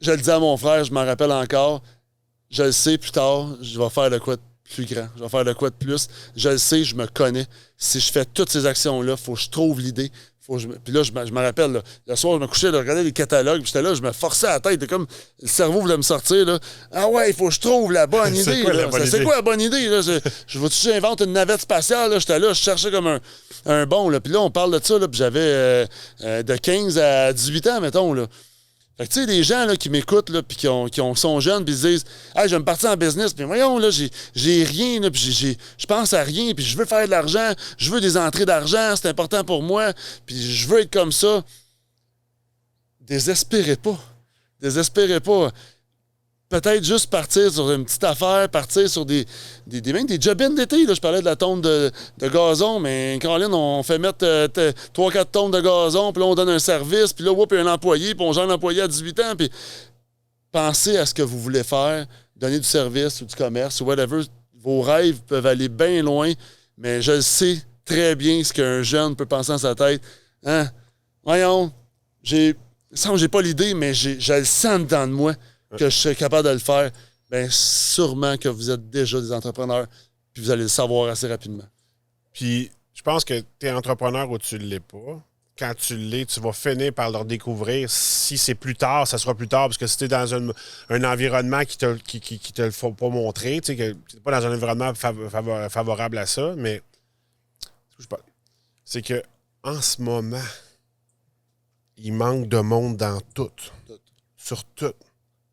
je le dis à mon frère, je m'en rappelle encore. Je le sais plus tard, je vais faire de quoi de plus grand. Je vais faire de quoi de plus. Je le sais, je me connais. Si je fais toutes ces actions-là, il faut que je trouve l'idée. Puis là, je me rappelle, là, le soir, je me couchais, je regardais les catalogues, puis j'étais là, je me forçais la tête. Comme le cerveau voulait me sortir. Là. Ah ouais, il faut que je trouve la bonne idée. C'est quoi la bonne idée? Là? Je veux-tu j'invente une navette spatiale? Là? J'étais là, je cherchais comme un bon. Là. Puis là, on parle de ça, là, puis j'avais de 15 à 18 ans, mettons. Là. Fait que tu sais, les gens là, qui m'écoutent, là, puis qui sont jeunes, puis ils se disent « Hey, je vais me partir en business, puis voyons, là, j'ai rien, là, puis je pense à rien, puis je veux faire de l'argent, je veux des entrées d'argent, c'est important pour moi, puis je veux être comme ça. » désespérez pas. Désespérez pas. Peut-être juste partir sur une petite affaire, partir sur même des job-ins d'été. Là. Je parlais de la tonne de gazon, mais Caroline, on fait mettre 3-4 tonnes de gazon, puis là, on donne un service, puis là, il y a un employé, puis on gère l'employé à 18 ans, puis pensez à ce que vous voulez faire, donner du service ou du commerce ou whatever. Vos rêves peuvent aller bien loin, mais je sais très bien ce qu'un jeune peut penser dans sa tête. Hein? Voyons, j'ai pas l'idée, mais je le sens dedans de moi que je serais capable de le faire. Bien, sûrement que vous êtes déjà des entrepreneurs, puis vous allez le savoir assez rapidement. Puis, je pense que tu es entrepreneur ou tu ne l'es pas. Quand tu l'es, tu vas finir par leur découvrir. Si c'est plus tard, ça sera plus tard, parce que si tu es dans un environnement qui te le faut pas montrer, tu sais, que tu n'es pas dans un environnement favorable à ça, mais c'est que en ce moment, il manque de monde dans tout. Sur tout.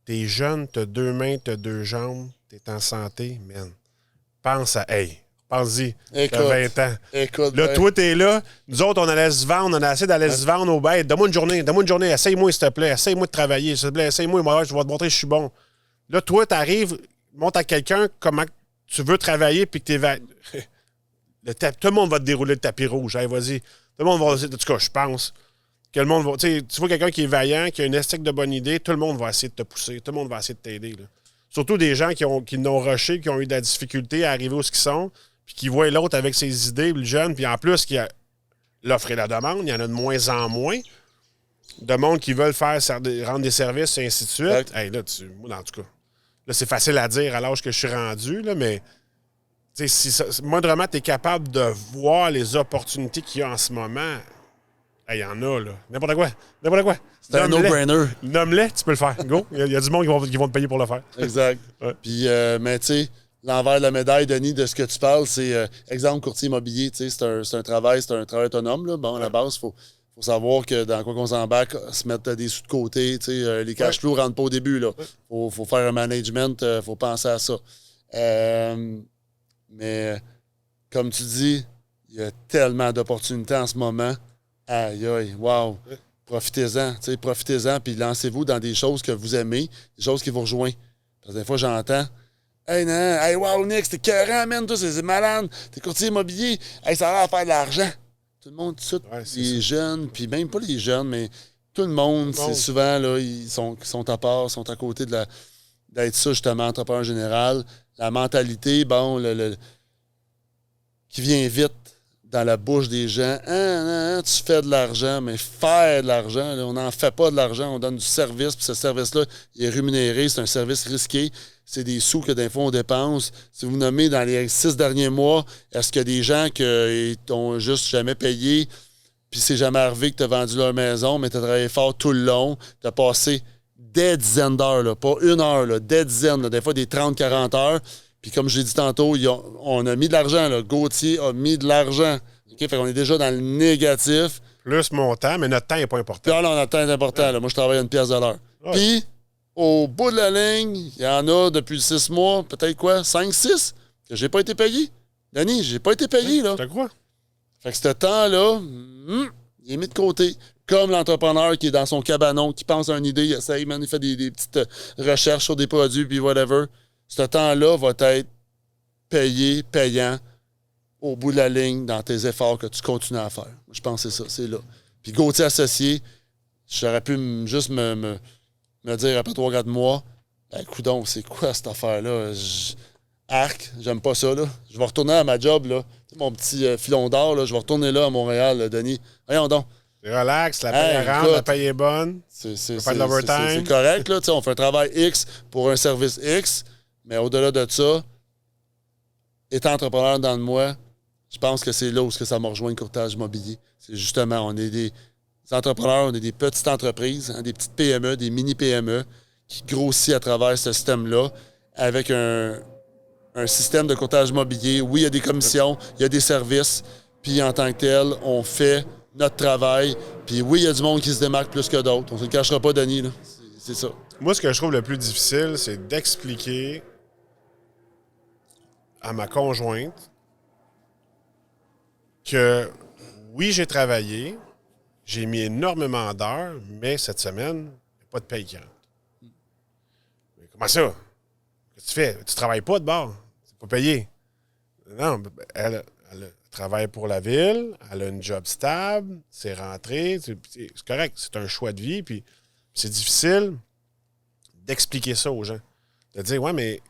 T'es jeune, t'as 2 mains, t'as 2 jambes, t'es en santé, man. Pense à... Hey, pense-y, t'as 20 ans. Écoute, là, toi, t'es là. Nous autres, on allait se vendre, on a essayé d'aller se vendre aux bêtes. Donne-moi une journée, essaye-moi, s'il te plaît. Essaye-moi de travailler, s'il te plaît. Essaye-moi, moi, je vais te montrer que je suis bon. Là, toi, t'arrives, montre à quelqu'un comment tu veux travailler, puis que t'es... Tout le monde va te dérouler le tapis rouge. Hey, vas-y. Tout le monde va... En tout cas, je pense... Que le monde va, tu vois quelqu'un qui est vaillant, qui a une esthétique de bonne idée, tout le monde va essayer de te pousser, tout le monde va essayer de t'aider. Là. Surtout des gens qui l'ont rushé, qui ont eu de la difficulté à arriver où ils sont, puis qui voient l'autre avec ses idées, le jeune, puis en plus, qui a l'offre et la demande, il y en a de moins en moins de monde qui veulent rendre des services et ainsi de suite. Ouais. Hey, là, moi, en tout cas, là, c'est facile à dire à l'âge que je suis rendu, là, mais si moindrement tu es capable de voir les opportunités qu'il y a en ce moment. Il y en a, là. N'importe quoi. C'est un no-brainer. Nomme-les, tu peux le faire. Go. Il y a du monde qui vont te payer pour le faire. Exact. Ouais. Puis, mais tu sais, l'envers de la médaille, Denis, de ce que tu parles, c'est, exemple, courtier immobilier, tu sais, c'est un travail autonome, là. Bon, à la base, il faut savoir que dans quoi qu'on s'embarque, se mettre des sous de côté, tu sais, les cash flows ne rentrent pas au début, là. Faut faire un management, faut penser à ça. Mais, comme tu dis, il y a tellement d'opportunités en ce moment. Aïe, aïe, wow. Profitez-en, puis lancez-vous dans des choses que vous aimez, des choses qui vous rejoignent. Parce que des fois, j'entends Hey, non, hey, wow, Nick, t'es écœurant, man, toi, c'est malade. T'es courtier immobilier, hey, ça a l'air à faire de l'argent. Tout le monde, tout de suite, les jeunes, puis même pas les jeunes, mais tout le monde, c'est souvent, là, ils sont à part, sont à côté d'être ça, justement, entrepreneur général. La mentalité, bon, qui vient vite dans la bouche des gens. Tu fais de l'argent, mais faire de l'argent, là, on n'en fait pas de l'argent, on donne du service, puis ce service-là, il est rémunéré, c'est un service risqué, c'est des sous que des fois on dépense. Si vous nommez dans les 6 derniers mois, est-ce qu'il y a des gens qui t'ont juste jamais payé, puis c'est jamais arrivé que tu as vendu leur maison, mais tu as travaillé fort tout le long, tu as passé des dizaines d'heures, là, pas 1 heure, là, des dizaines, là, des fois des 30-40 heures. Puis comme je l'ai dit tantôt, on a mis de l'argent. Là. Gauthier a mis de l'argent. Okay? Fait qu'on est déjà dans le négatif. Plus mon temps, mais notre temps n'est pas important. Puis là, notre temps est important. Ouais. Là. Moi, je travaille à 1 pièce de l'heure. Ouais. Puis, au bout de la ligne, il y en a depuis 6 mois, peut-être quoi, 5-6, que j'ai pas été payé. Denis, j'ai pas été payé. Là. Je te crois. Fait que ce temps-là, il est mis de côté. Comme l'entrepreneur qui est dans son cabanon, qui pense à une idée, il essaye, il fait des petites recherches sur des produits, puis whatever. Ce temps-là va être payant au bout de la ligne dans tes efforts que tu continues à faire. Je pense que c'est ça, c'est là. Puis Gauthier associé, j'aurais pu juste me dire après 3-4 mois, coudonc, c'est quoi cette affaire-là? Arc, j'aime pas ça, là. Je vais retourner à ma job, là. Mon petit filon d'or, là. Je vais retourner là à Montréal, là, Denis. Voyons donc. Relax, la paye rentre, la paye est bonne. C'est correct, là. On fait un travail X pour un service X. Mais au-delà de ça, étant entrepreneur dans le mois, je pense que c'est là où ça m'a rejoint le courtage immobilier. C'est justement, on est des entrepreneurs, on est des petites entreprises, hein, des petites PME, des mini-PME qui grossissent à travers ce système-là avec un système de courtage immobilier. Oui, il y a des commissions, il y a des services, puis en tant que tel, on fait notre travail. Puis oui, il y a du monde qui se démarque plus que d'autres. On ne se le cachera pas, Denis, là. C'est ça. Moi, ce que je trouve le plus difficile, c'est d'expliquer à ma conjointe que oui, j'ai travaillé, j'ai mis énormément d'heures, mais cette semaine, il n'y a pas de paye qui rentre. Mais comment ça? Qu'est-ce que tu fais? Tu travailles pas de bord. C'est pas payé. Non, elle travaille pour la ville, elle a une job stable, c'est rentré, c'est correct, c'est un choix de vie, puis c'est difficile d'expliquer ça aux gens. De dire, ouais, mais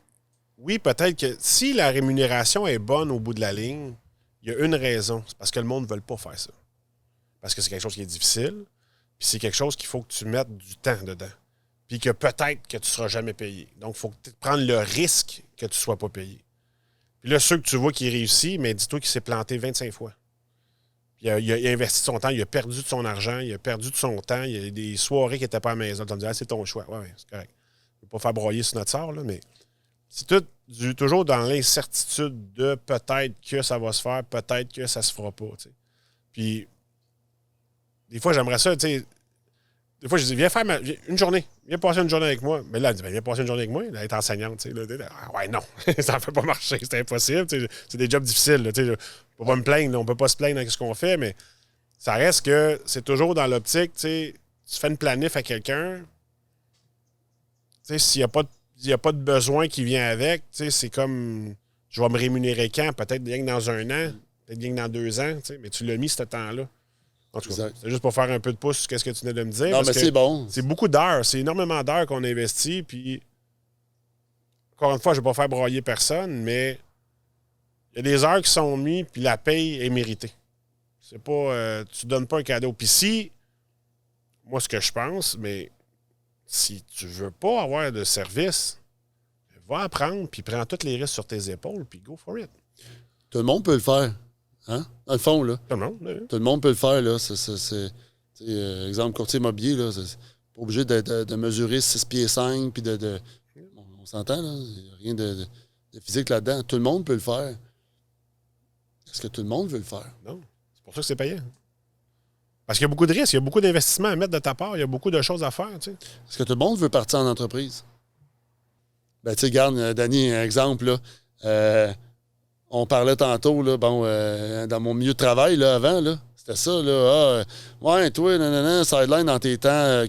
oui, peut-être que si la rémunération est bonne au bout de la ligne, il y a une raison, c'est parce que le monde ne veut pas faire ça. Parce que c'est quelque chose qui est difficile, puis c'est quelque chose qu'il faut que tu mettes du temps dedans. Puis que peut-être que tu ne seras jamais payé. Donc, il faut prendre le risque que tu ne sois pas payé. Puis là, ceux que tu vois qui réussit, mais dis-toi qu'il s'est planté 25 fois. Puis il a investi de son temps, il a perdu de son argent, il a perdu de son temps, il y a des soirées qui n'étaient pas à la maison. Tu vas me dire, c'est ton choix. Oui, c'est correct. Je ne veux pas faire broyer sur notre sort, là, mais c'est toujours dans l'incertitude de peut-être que ça va se faire, peut-être que ça se fera pas. T'sais. Puis, des fois, j'aimerais ça, tu sais. Des fois, je dis, viens faire une journée. Viens passer une journée avec moi. Mais là, elle dit, viens passer une journée avec moi. Elle est enseignante. Tu sais, là, ouais, non. Ça ne peut pas marcher. C'est impossible. Tu sais, c'est des jobs difficiles. Là, tu sais, on ne peut pas me plaindre. Là, on ne peut pas se plaindre dans ce qu'on fait, mais ça reste que c'est toujours dans l'optique. Tu fais une planif à quelqu'un. S'il n'y a pas de besoin qui vient avec, c'est comme je vais me rémunérer quand? Peut-être bien que dans 1 an, peut-être bien que dans 2 ans. Mais tu l'as mis ce temps-là. En tout cas, c'est juste pour faire un peu de pouce sur ce que tu venais de me dire. Non, mais c'est bon. C'est beaucoup d'heures. C'est énormément d'heures qu'on investit. Puis, encore une fois, je ne vais pas faire broyer personne, mais il y a des heures qui sont mises, puis la paye est méritée. C'est pas... tu ne donnes pas un cadeau. Puis si, moi, ce que je pense, mais si tu veux pas avoir de service, va apprendre, puis prends tous les risques sur tes épaules, puis go for it. Tout le monde peut le faire. Hein? Dans le fond, là. Tout le monde, oui. Tout le monde peut le faire, là. Exemple, courtier immobilier, là. C'est pas obligé de mesurer 6 pieds 5, puis on s'entend, là. Il n'y a rien de physique là-dedans. Tout le monde peut le faire. Est-ce que tout le monde veut le faire? Non. C'est pour ça que c'est payant. Parce qu'il y a beaucoup de risques, il y a beaucoup d'investissements à mettre de ta part, il y a beaucoup de choses à faire, tu sais. Est-ce que tout le monde veut partir en entreprise? Ben, tu sais, regarde, Danny, un exemple, là. On parlait tantôt, là, dans mon milieu de travail, là, avant, là, c'était ça, là. Ouais, toi, sideline dans tes temps,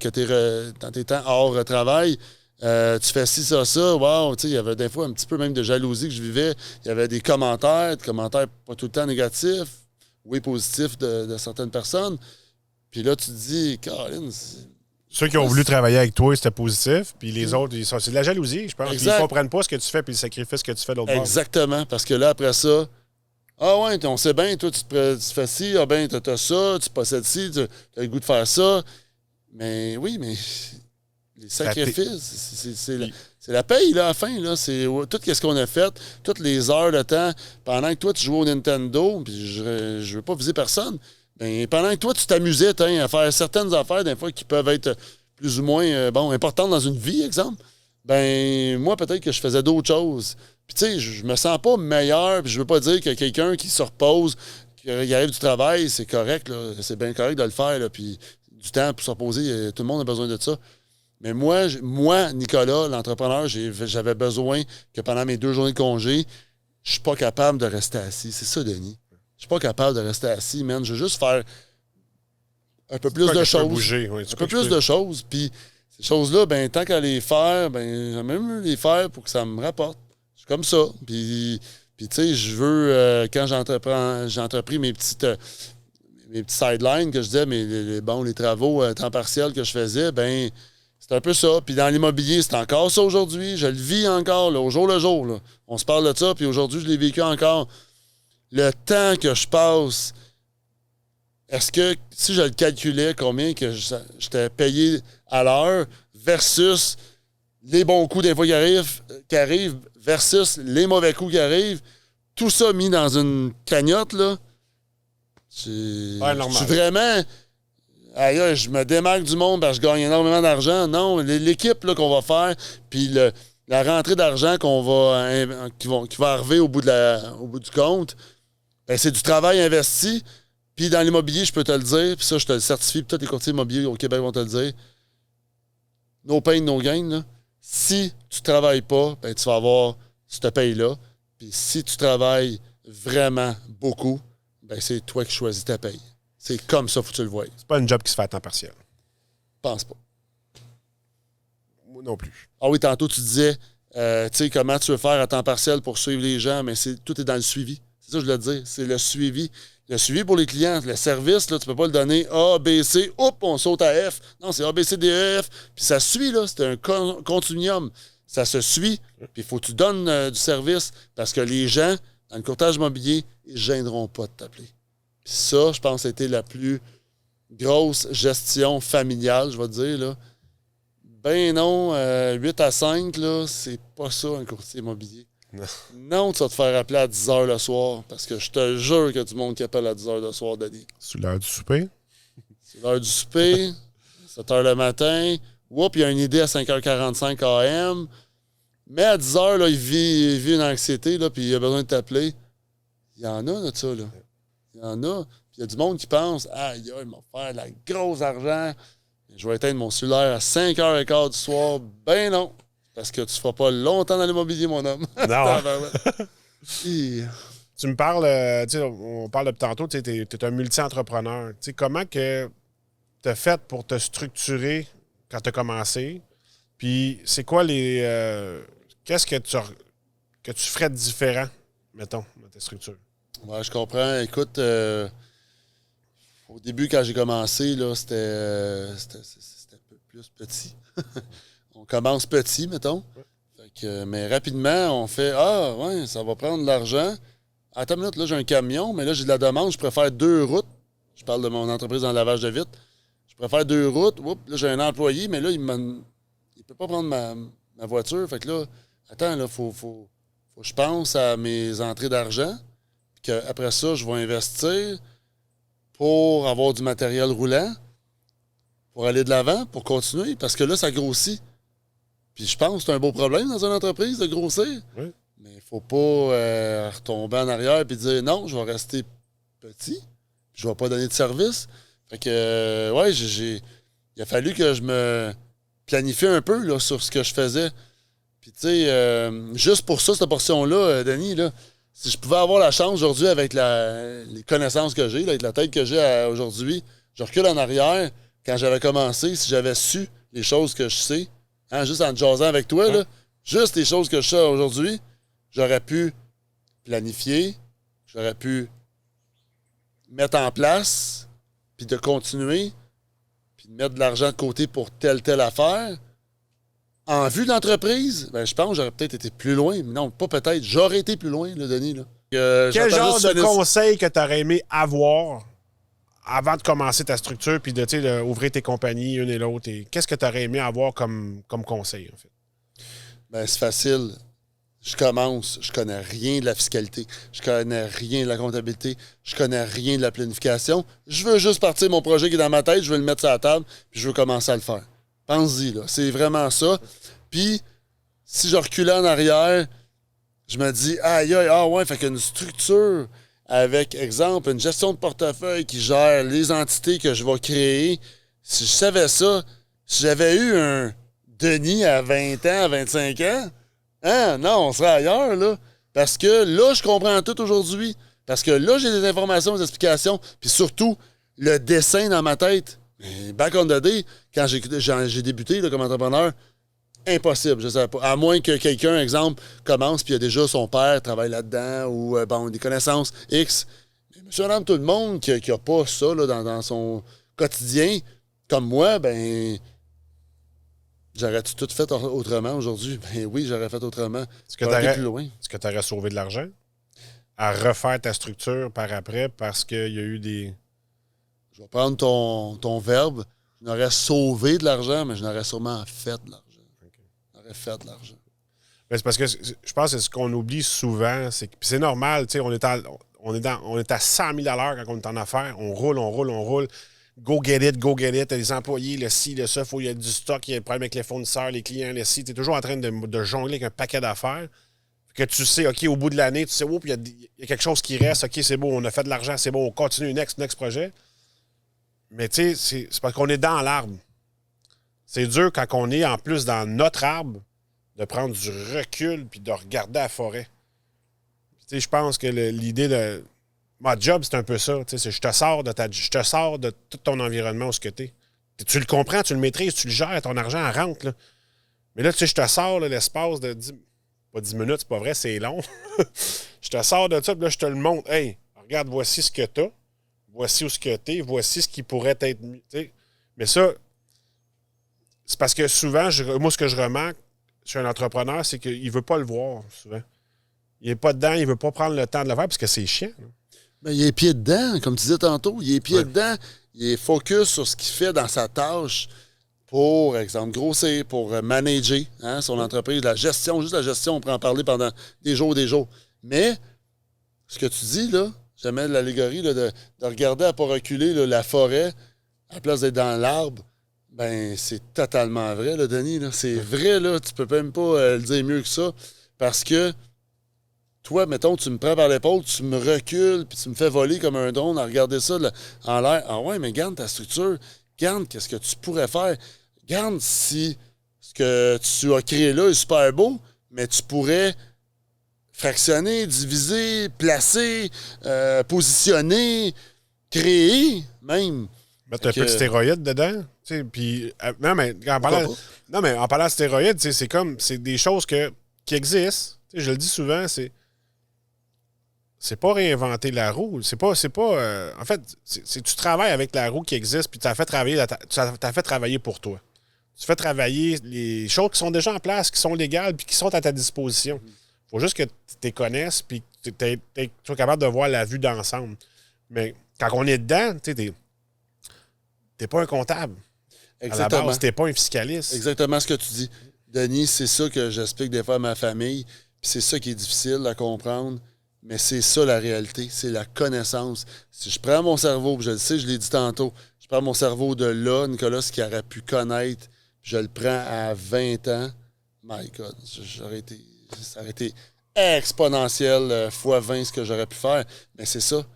dans tes temps hors travail, tu fais ci, ça, wow, tu sais, il y avait des fois un petit peu même de jalousie que je vivais. Il y avait des commentaires pas tout le temps négatifs, oui, positifs de certaines personnes. Puis là, tu te dis, Caroline, ceux qui ont voulu travailler avec toi, c'était positif. Puis les autres, c'est de la jalousie, je pense. Puis ils ne comprennent pas ce que tu fais puis le sacrifice que tu fais de l'autre bord. Exactement. Parce que là, après ça, ah ouais, on sait bien, toi, tu fais ci, ah ben, t'as ça, tu possèdes ci, tu as le goût de faire ça. Mais oui, mais les sacrifices, c'est la paye, là, à la fin. Là. C'est tout ce qu'on a fait, toutes les heures de temps, pendant que toi, tu jouais au Nintendo, puis je ne veux pas viser personne. Ben, pendant que toi, tu t'amusais à faire certaines affaires, des fois, qui peuvent être plus ou moins importantes dans une vie, exemple, ben moi, peut-être que je faisais d'autres choses. Puis, tu sais, je me sens pas meilleur, puis je veux pas dire que quelqu'un qui se repose, qui arrive du travail, c'est correct, là, c'est bien correct de le faire, là, puis du temps pour se reposer, tout le monde a besoin de ça. Mais moi, Nicolas, l'entrepreneur, j'avais besoin que pendant mes 2 journées de congé, je suis pas capable de rester assis. C'est ça, Denis. Je suis pas capable de rester assis, man. Je veux juste faire un peu plus de choses. Bouger, oui, un peu plus de choses. Puis ces choses-là, ben tant qu'à les faire, ben j'aime même les faire pour que ça me rapporte. Je suis comme ça. Puis tu sais, je veux, quand j'ai entrepris mes petits sidelines que je disais, les travaux à temps partiel que je faisais, ben c'est un peu ça. Puis dans l'immobilier, c'est encore ça aujourd'hui. Je le vis encore, là, au jour le jour. Là. On se parle de ça, puis aujourd'hui, je l'ai vécu encore. Le temps que je passe, est-ce que si je le calculais, combien que j'étais payé à l'heure versus les bons coups des fois qui arrivent versus les mauvais coups qui arrivent, tout ça mis dans une cagnotte, là, je suis vraiment... Aïe, je me démarque du monde parce que je gagne énormément d'argent. Non, l'équipe là, qu'on va faire, puis la rentrée d'argent qui va arriver au bout du compte, ben, c'est du travail investi. Puis dans l'immobilier, je peux te le dire, puis ça, je te le certifie, puis tous les courtiers immobiliers au Québec vont te le dire. No pain, no gain. Là. Si tu travailles pas, ben, tu vas avoir cette paye-là. Puis si tu travailles vraiment beaucoup, ben, c'est toi qui choisis ta paye. C'est comme ça, faut que tu le voies. C'est pas une job qui se fait à temps partiel. Pense pas. Moi non plus. Ah oui, tantôt, tu disais, tu sais, comment tu veux faire à temps partiel pour suivre les gens, mais tout est dans le suivi. C'est ça que je voulais te dire. C'est le suivi. Le suivi pour les clients. Le service, là, tu peux pas le donner A, B, C, hop, on saute à F. Non, c'est A, B, C, D, E, F. Puis ça suit, là. C'est un continuum. Ça se suit. Puis il faut que tu donnes du service parce que les gens, dans le courtage immobilier, ils ne gêneront pas de t'appeler. Puis ça, je pense, c'était la plus grosse gestion familiale, je vais te dire, là. Ben non, 8 à 5, là, c'est pas ça un courtier immobilier. Non, tu vas te faire appeler à 10 h le soir parce que je te jure qu'il y a du monde qui appelle à 10 h le soir, Denis. C'est l'heure du souper? C'est l'heure du souper, 7 h le matin. Oups, il y a une idée à 5h45 AM. Mais à 10 h, là, il vit une anxiété, là, puis il a besoin de t'appeler. Il y en a de ça, là. Il y en a. Puis il y a du monde qui pense, aïe, il va faire de la grosse argent. Je vais éteindre mon cellulaire à 5h15 du soir. Ben non. Parce que tu ne feras pas longtemps dans l'immobilier, mon homme. Non. Tu me parles, on parle depuis tantôt, tu es un multi-entrepreneur. T'sais, comment que tu as fait pour te structurer quand tu as commencé? Puis c'est quoi qu'est-ce que tu ferais de différent, mettons, dans ta structure? Ouais, je comprends. Écoute, au début, quand j'ai commencé, là, c'était un peu plus petit. On commence petit, mettons. Fait que, mais rapidement, on fait ah, ouais, ça va prendre de l'argent. Attends une minute, là, j'ai un camion, mais là, j'ai de la demande, je préfère 2 routes. Je parle de mon entreprise dans le lavage de vitres. Je préfère 2 routes. Oups, là, j'ai un employé, mais là, il peut pas prendre ma voiture. Fait que là, attends, là, faut que je pense à mes entrées d'argent. Puis qu'après ça, je vais investir pour avoir du matériel roulant, pour aller de l'avant, pour continuer, parce que là, ça grossit. Puis je pense que c'est un beau problème dans une entreprise de grossir. Oui. Mais il ne faut pas retomber en arrière et dire non, je vais rester petit, puis je ne vais pas donner de service. Fait que, ouais, il a fallu que je me planifie un peu là, sur ce que je faisais. Puis, tu sais, juste pour ça, cette portion-là, Denis, là, si je pouvais avoir la chance aujourd'hui avec les connaissances que j'ai, là, avec la tête que j'ai aujourd'hui, je recule en arrière. Quand j'avais commencé, si j'avais su les choses que je sais, hein, juste en jasant avec toi, là, juste les choses que je sais aujourd'hui, j'aurais pu planifier, j'aurais pu mettre en place, puis de continuer, puis de mettre de l'argent de côté pour telle affaire. En vue d'entreprise, ben, je pense que j'aurais peut-être été plus loin. Mais non, pas peut-être. J'aurais été plus loin, là, Denis. Là. Quel genre de conseil que tu aurais aimé avoir avant de commencer ta structure puis d'ouvrir tes compagnies, une et l'autre? Qu'est-ce que tu aurais aimé avoir comme conseil, en fait? Ben, c'est facile. Je commence, je connais rien de la fiscalité, je connais rien de la comptabilité, je connais rien de la planification. Je veux juste partir mon projet qui est dans ma tête, je veux le mettre sur la table, puis je veux commencer à le faire. Pense-y, là. C'est vraiment ça. Puis, si je reculais en arrière, je me dis, aïe, ah ouais, fait qu'une structure avec, exemple, une gestion de portefeuille qui gère les entités que je vais créer. Si je savais ça, si j'avais eu un Denis à 20 ans, à 25 ans, hein, non, on serait ailleurs, là. Parce que là, je comprends tout aujourd'hui. Parce que là, j'ai des informations, des explications, puis surtout, le dessin dans ma tête. Mais back on the day, quand j'ai débuté là, comme entrepreneur, impossible, je ne savais pas. À moins que quelqu'un, exemple, commence puis il y a déjà son père travaille là-dedans ou bon, des connaissances X. Mais monsieur, madame, tout le monde qui n'a pas ça là, dans son quotidien, comme moi, ben j'aurais-tu tout fait autrement aujourd'hui? Ben oui, j'aurais fait autrement. Est-ce que tu aurais sauvé de l'argent à refaire ta structure par après parce qu'il y a eu des... Je vais prendre ton verbe. Je n'aurais sauvé de l'argent, mais je n'aurais sûrement fait de l'argent. Okay. J'aurais fait de l'argent. Mais c'est parce que je pense que ce qu'on oublie souvent, c'est normal, tu sais, on est à 100 000 à l'heure quand on est en affaires. On roule. Go get it. T'as des employés, le ci, le ça, il y a du stock, il y a un problème avec les fournisseurs, les clients, le ci. Tu es toujours en train de jongler avec un paquet d'affaires. Que tu sais, OK, au bout de l'année, tu sais, il y a quelque chose qui reste. OK, c'est beau, on a fait de l'argent, c'est beau, on continue, next projet. Mais tu sais, c'est parce qu'on est dans l'arbre. C'est dur quand on est en plus dans notre arbre de prendre du recul puis de regarder la forêt. Tu sais, je pense que l'idée de... Ma job, c'est un peu ça. Je te sors de tout ton environnement où ce que t'es. Tu le comprends, tu le maîtrises, tu le gères, ton argent elle rentre. Là. Mais là, je te sors là, l'espace de 10 minutes, c'est pas vrai, c'est long. Je te sors de ça, puis là, je te le montre. Hey, regarde, voici ce que t'as. Voici où ce que t'es. Voici ce qui pourrait être mieux. Mais ça, c'est parce que souvent, moi, ce que je remarque chez un entrepreneur, c'est qu'il ne veut pas le voir, souvent. Il n'est pas dedans, il ne veut pas prendre le temps de le faire parce que c'est chiant. Ben, il est pied dedans, comme tu disais tantôt. Il est pied dedans. Il est focus sur ce qu'il fait dans sa tâche pour, exemple, grossir, pour manager son entreprise. La gestion, juste la gestion, on peut en parler pendant des jours et des jours. Mais, ce que tu dis, là, j'aimais l'allégorie là, de regarder à ne pas reculer là, la forêt à la place d'être dans l'arbre. Ben, c'est totalement vrai, là, Denis. Là. C'est vrai, là. Tu peux même pas le dire mieux que ça. Parce que toi, mettons, tu me prends par l'épaule, tu me recules, puis tu me fais voler comme un drone à regarder ça là, en l'air. Ah ouais, mais garde ta structure. Garde qu'est-ce que tu pourrais faire. Garde si ce que tu as créé là est super beau, mais tu pourrais fractionner, diviser, placer, positionner, créer même. Mettre un peu de stéroïdes dedans. Puis, non, mais en parlant de stéroïdes, c'est des choses qui existent. T'sais, je le dis souvent, c'est pas réinventer la roue. En fait, tu travailles avec la roue qui existe, puis tu as fait travailler pour toi. Tu fais travailler les choses qui sont déjà en place, qui sont légales, puis qui sont à ta disposition. Il faut juste que tu les connaisses, puis que tu sois capable de voir la vue d'ensemble. Mais quand on est dedans, tu sais, t'es pas un comptable. Exactement. À la base, t'es pas un fiscaliste. Exactement ce que tu dis. Denis, c'est ça que j'explique des fois à ma famille. Puis c'est ça qui est difficile à comprendre. Mais c'est ça la réalité. C'est la connaissance. Si je prends mon cerveau, puis je le sais, je l'ai dit tantôt, je prends mon cerveau de là, Nicolas, ce qu'il aurait pu connaître, puis je le prends à 20 ans, my God, ça aurait été exponentiel fois 20 ce que j'aurais pu faire. Mais c'est ça.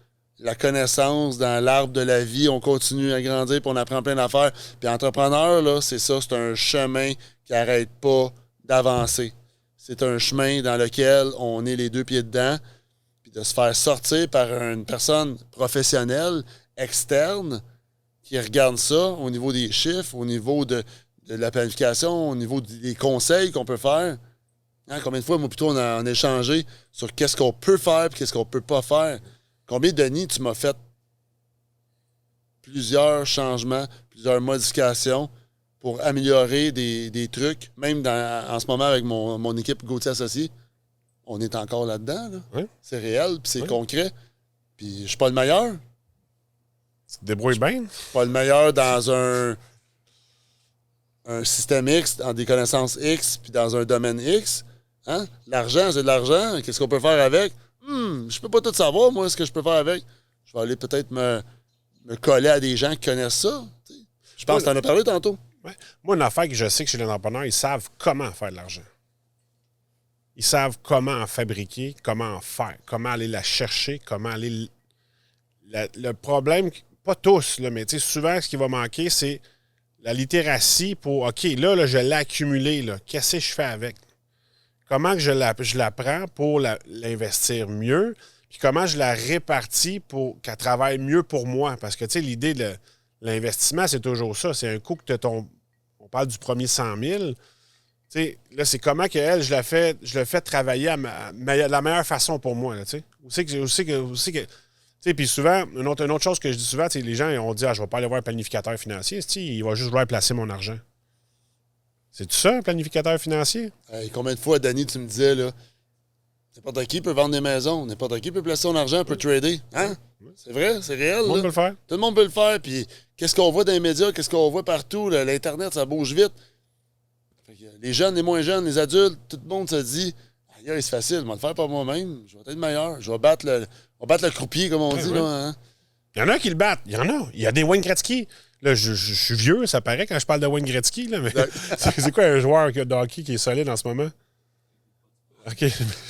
La connaissance dans l'arbre de la vie, on continue à grandir, puis on apprend plein d'affaires. Puis entrepreneur, là, c'est ça, c'est un chemin qui n'arrête pas d'avancer. C'est un chemin dans lequel on est les deux pieds dedans, puis de se faire sortir par une personne professionnelle, externe, qui regarde ça au niveau des chiffres, au niveau de la planification, au niveau des conseils qu'on peut faire. Combien de fois, moi, plutôt, on a échangé sur qu'est-ce qu'on peut faire et qu'est-ce qu'on peut pas faire. Combien, Denis, tu m'as fait plusieurs changements, plusieurs modifications pour améliorer des trucs, même en ce moment avec mon équipe Gauthier Associés. On est encore là-dedans. Là. Oui. C'est réel, puis c'est concret. Puis je suis pas le meilleur. Tu te débrouilles bien. Je suis pas le meilleur dans un système X, dans des connaissances X, puis dans un domaine X. Hein? L'argent, c'est de l'argent. Qu'est-ce qu'on peut faire avec? Je peux pas tout savoir, moi, ce que je peux faire avec. Je vais aller peut-être me coller à des gens qui connaissent ça. T'sais. Je pense que tu en as parlé tantôt. Ouais. Moi, une affaire que je sais que chez les entrepreneurs, ils savent comment faire de l'argent. Ils savent comment en fabriquer, comment en faire, comment aller la chercher, comment aller... Le problème, pas tous, là, mais souvent, ce qui va manquer, c'est la littératie pour, OK, là je l'ai accumulé, là. Qu'est-ce que je fais avec? Comment que je la prends pour l'investir mieux, puis comment je la répartis pour qu'elle travaille mieux pour moi. Parce que, l'idée de l'investissement, c'est toujours ça. C'est un coup que on parle du premier 100 000. Là, c'est comment que elle, je le fais travailler de la meilleure façon pour moi. Puis souvent, une autre chose que je dis souvent, les gens ont dit je ne vais pas aller voir un planificateur financier, il va juste vouloir placer mon argent. C'est-tu ça, un planificateur financier? Combien de fois, Danny, tu me disais, là, n'importe qui peut vendre des maisons, n'importe qui peut placer son argent, peut trader. Hein? C'est vrai, c'est réel. Tout le monde peut le faire. Tout le monde peut le faire. Puis qu'est-ce qu'on voit dans les médias, qu'est-ce qu'on voit partout? Là, l'Internet, ça bouge vite. Fait que les jeunes, les moins jeunes, les adultes, tout le monde se dit c'est facile, je vais le faire par moi-même, je vais être meilleur, je vais battre le croupier, comme on dit. Là, hein? Il y en a qui le battent. Il y en a. Il y a des Wayne Gretzky. Là, je suis vieux, ça paraît, quand je parle de Wayne Gretzky, là, mais c'est quoi un joueur de hockey qui est solide en ce moment? OK,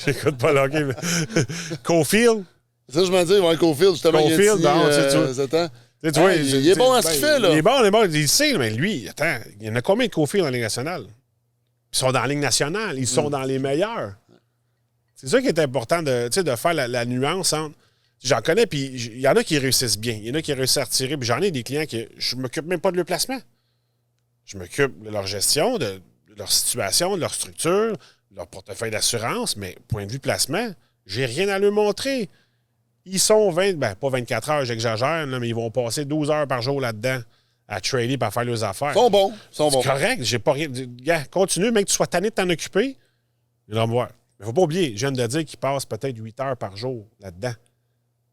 j'écoute pas le hockey, mais... Caulfield? Ça, je m'en dis, Caulfield, justement, Caulfield, tu vois, il est bon à ce qu'il fait, là. Il est bon, il sait, mais lui, attends, il y en a combien de Caulfield dans la Ligue nationale? Ils sont dans la Ligue nationale, ils sont dans les meilleurs. C'est ça qui est important de faire la nuance entre J'en connais, puis il y en a qui réussissent bien. Il y en a qui réussissent à retirer, puis j'en ai des clients qui... Je m'occupe même pas de leur placement. Je m'occupe de leur gestion, de leur situation, de leur structure, de leur portefeuille d'assurance, mais point de vue placement, j'ai rien à leur montrer. Ils sont pas 24 heures, j'exagère, là, mais ils vont passer 12 heures par jour là-dedans à trader et à faire leurs affaires. Ils sont bons. C'est correct, j'ai pas rien. Gars, continue, même que tu sois tanné de t'en occuper, il va me voir. Mais il ne faut pas oublier, je viens de dire qu'ils passent peut-être 8 heures par jour là-dedans.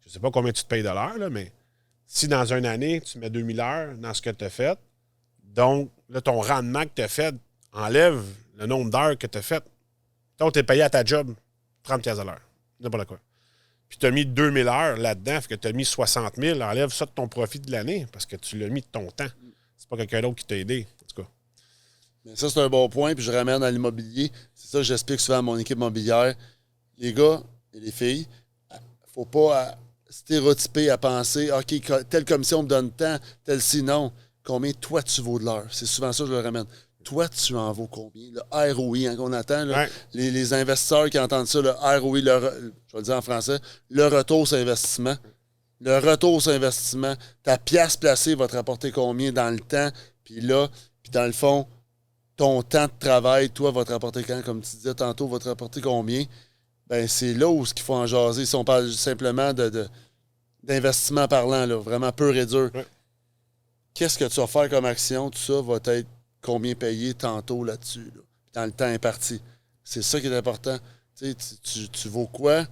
Je ne sais pas combien tu te payes de l'heure, là, mais si dans une année, tu mets 2000 heures dans ce que tu as fait, donc là, ton rendement que tu as fait enlève le nombre d'heures que tu as fait. Donc, tu es payé à ta job 30$ de l'heure. N'importe quoi. Puis tu as mis 2000 heures là-dedans, fait que tu as mis 60 000, enlève ça de ton profit de l'année parce que tu l'as mis de ton temps. C'est pas quelqu'un d'autre qui t'a aidé, en tout cas. Mais ça, c'est un bon point, puis je ramène à l'immobilier. C'est ça que j'explique souvent à mon équipe immobilière. Les gars et les filles, faut pas stéréotyper à penser, OK, telle commission me donne tant, telle si, non. Combien toi tu vaux de l'heure? C'est souvent ça que je le ramène. Toi, tu en vaux combien? Le ROI, qu'on attend, là, Ouais. les investisseurs qui entendent ça, le ROI, je vais le dire en français, le retour sur investissement. Le retour sur investissement, ta pièce placée va te rapporter combien dans le temps? Puis là, puis dans le fond, ton temps de travail, toi, va te rapporter quand? Comme tu disais tantôt, va te rapporter combien? Ben c'est là où ce qu'il faut en jaser. Si on parle simplement d'investissement parlant, là, vraiment pur et dur. Ouais. Qu'est-ce que tu vas faire comme action? Tout ça va être combien payé tantôt là-dessus, là, dans le temps imparti. C'est ça qui est important. Tu sais, tu vaux quoi?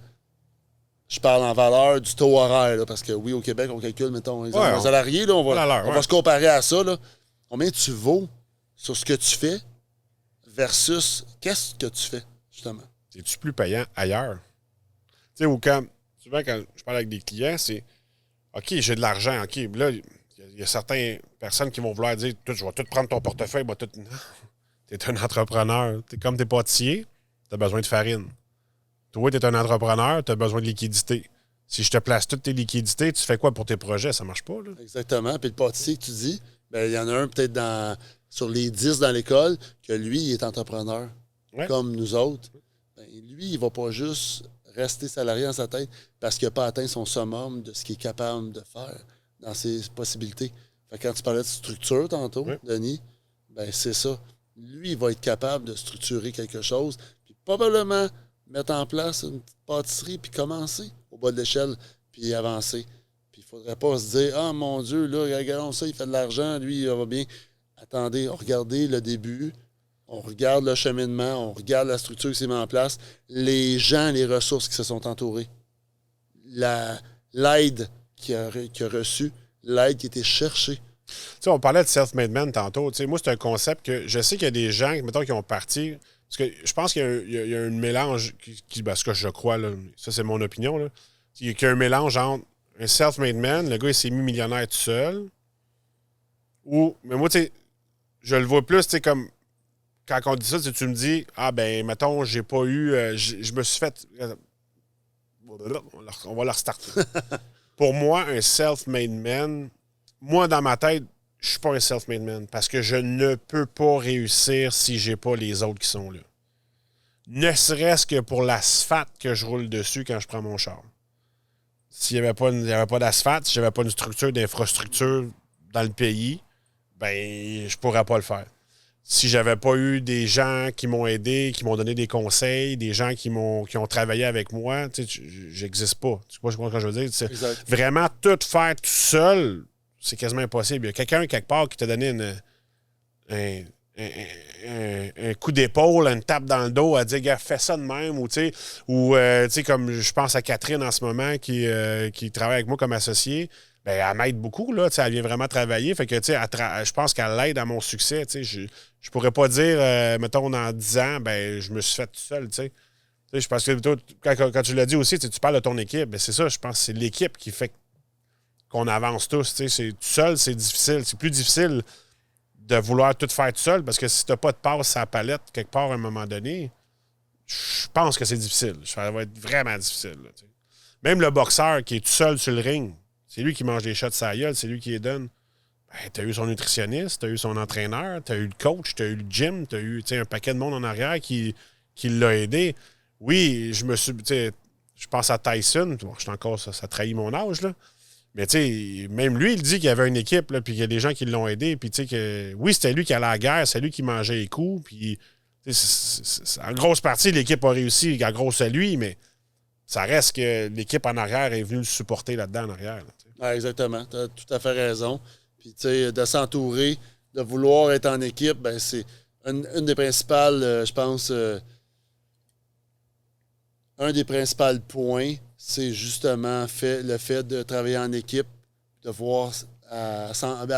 Je parle en valeur du taux horaire, là, parce que oui, au Québec, on calcule, mettons, un salarié, là, on va se comparer à ça. Là. Combien tu vaux sur ce que tu fais versus qu'est-ce que tu fais, justement? Es-tu plus payant ailleurs? Tu sais, ou souvent, quand je parle avec des clients, c'est OK, j'ai de l'argent, OK, là, il y a certaines personnes qui vont vouloir dire je vais tout prendre ton portefeuille, Non. T'es un entrepreneur. Comme t'es pâtissier, t'as besoin de farine. Toi, t'es un entrepreneur, t'as besoin de liquidité. Si je te place toutes tes liquidités, tu fais quoi pour tes projets? Ça marche pas, là. Exactement. Puis le pâtissier que tu dis, ben il y en a un peut-être sur les 10 dans l'école que lui, il est entrepreneur. Ouais. Comme nous autres. Ben, lui, il va pas juste rester salarié dans sa tête parce qu'il n'a pas atteint son summum de ce qu'il est capable de faire dans ses possibilités. Fait que quand tu parlais de structure tantôt, Denis, ben c'est ça. Lui, il va être capable de structurer quelque chose, puis probablement mettre en place une petite pâtisserie, puis commencer au bas de l'échelle, puis avancer. Puis il ne faudrait pas se dire « Ah, mon Dieu, là, regardons ça, il fait de l'argent, lui, il va bien. » Attendez, regardez le début, on regarde le cheminement, on regarde la structure qui s'est mise en place, les gens, les ressources qui se sont entourées, l'aide qu'il a reçue, l'aide qui a été cherchée. Tu sais, on parlait de self-made man tantôt. Tu sais, moi, c'est un concept que je sais qu'il y a des gens, mettons, qui ont parti. Parce que je pense qu'il y a un mélange ce que je crois, là, ça c'est mon opinion, là. Il y a un mélange entre un self-made man, le gars il s'est mis millionnaire tout seul. Mais moi, tu sais, je le vois plus, tu sais, comme quand on dit ça, tu me dis, ah ben, mettons, j'ai pas eu. Je me suis fait. On va le restarter. Pour moi, un self-made man, moi, dans ma tête, je suis pas un self-made man parce que je ne peux pas réussir si j'ai pas les autres qui sont là. Ne serait-ce que pour l'asphalte que je roule dessus quand je prends mon char. S'il n'y avait pas d'asphalte, si j'avais pas une structure d'infrastructure dans le pays, ben je pourrais pas le faire. Si j'avais pas eu des gens qui m'ont aidé, qui m'ont donné des conseils, des gens qui ont travaillé avec moi, tu sais, j'existe pas. Tu vois ce que je veux dire? Vraiment, tout faire tout seul, c'est quasiment impossible. Il y a quelqu'un, quelque part, qui t'a donné un coup d'épaule, une tape dans le dos, à dire, gars, fais ça de même, ou tu sais, comme je pense à Catherine en ce moment, qui travaille avec moi comme associée. Ben, elle m'aide beaucoup, là, elle vient vraiment travailler. Fait que, je pense qu'elle l'aide à mon succès. Je pourrais pas dire, mettons, dans 10 ans, ben, je me suis fait tout seul. Je pense que quand tu l'as dit aussi, tu parles de ton équipe. Ben, c'est ça, je pense que c'est l'équipe qui fait qu'on avance tous. C'est tout seul, c'est difficile. C'est plus difficile de vouloir tout faire tout seul parce que si tu n'as pas de passe à la palette quelque part à un moment donné, je pense que c'est difficile. Ça va être vraiment difficile. Là, même le boxeur qui est tout seul sur le ring, c'est lui qui mange les shots de sa gueule, c'est lui qui les donne. Ben, tu as eu son nutritionniste, tu as eu son entraîneur, tu as eu le coach, tu as eu le gym, tu as eu un paquet de monde en arrière qui l'a aidé. Oui, je me suis. Je pense à Tyson. Bon, ça trahit mon âge, là. Mais tu sais, même lui, il dit qu'il y avait une équipe, puis qu'il y a des gens qui l'ont aidé. Puis tu sais que oui, c'était lui qui allait à la guerre, c'est lui qui mangeait les coups. Puis en grosse partie, l'équipe a réussi à grosse à lui, mais ça reste que l'équipe en arrière est venue le supporter là-dedans en arrière. Là, exactement. Tu as tout à fait raison. Puis tu sais, de s'entourer, de vouloir être en équipe, ben c'est une des principales, je pense, un des principaux points, c'est justement le fait de travailler en équipe, de voir à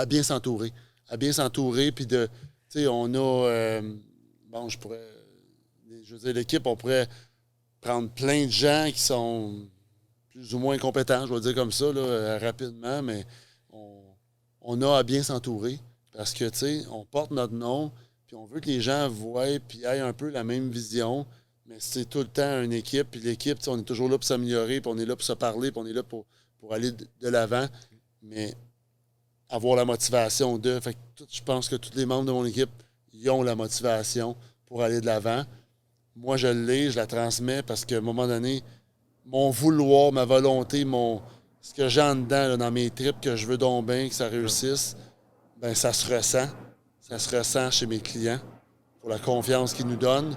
bien s'entourer. À bien s'entourer, puis de, tu sais, on a, je veux dire, l'équipe, on pourrait prendre plein de gens qui sont plus ou moins compétents, je vais dire comme ça, là, rapidement, mais on a à bien s'entourer parce que, tu sais, on porte notre nom, puis on veut que les gens voient puis aient un peu la même vision, mais c'est tout le temps une équipe, puis l'équipe, on est toujours là pour s'améliorer, puis on est là pour se parler, puis on est là pour aller de l'avant, mais avoir la motivation de... Fait que je pense que tous les membres de mon équipe, ils ont la motivation pour aller de l'avant. Moi, je l'ai, je la transmets parce qu'à un moment donné, mon vouloir, ma volonté, ce que j'ai en dedans, là, dans mes tripes, que je veux donc bien que ça réussisse, ben ça se ressent. Ça se ressent chez mes clients pour la confiance qu'ils nous donnent.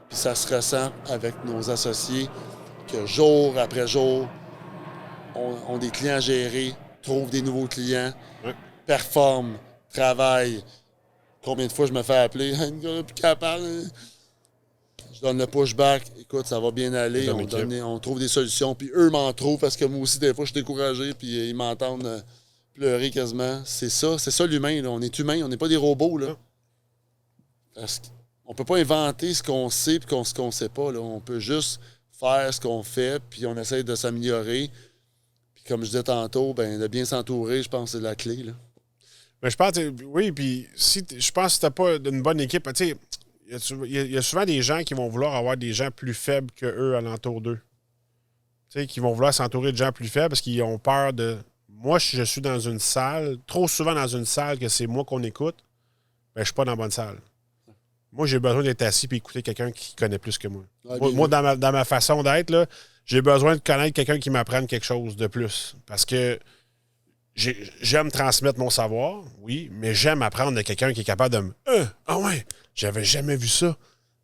Puis ça se ressent avec nos associés que jour après jour, ont des clients à gérer, trouvent des nouveaux clients, performent, travaillent. Combien de fois je me fais appeler? Un gars plus capable. Je donne le pushback. Écoute, ça va bien aller. On trouve des solutions. Puis eux m'en trouvent parce que moi aussi, des fois, je suis découragé. Puis ils m'entendent pleurer quasiment. C'est ça l'humain. Là. On est humain, on n'est pas des robots. Là. Parce qu'on peut pas inventer ce qu'on sait et ce qu'on sait pas. Là. On peut juste faire ce qu'on fait, puis on essaie de s'améliorer. Puis comme je disais tantôt, ben, de bien s'entourer, je pense que c'est la clé. Là. Mais je pense, oui, puis je pense que si t'as pas une bonne équipe, tu sais, il y a souvent des gens qui vont vouloir avoir des gens plus faibles qu'eux alentour d'eux. Tu sais, qui vont vouloir s'entourer de gens plus faibles parce qu'ils ont peur de... Moi, je suis dans une salle, trop souvent dans une salle que c'est moi qu'on écoute, ben, je suis pas dans la bonne salle. Moi, j'ai besoin d'être assis et écouter quelqu'un qui connaît plus que moi. Moi, dans ma façon d'être, là, j'ai besoin de connaître quelqu'un qui m'apprenne quelque chose de plus. Parce que j'aime transmettre mon savoir, oui, mais j'aime apprendre de quelqu'un qui est capable de me... Ah ouais, j'avais jamais vu ça.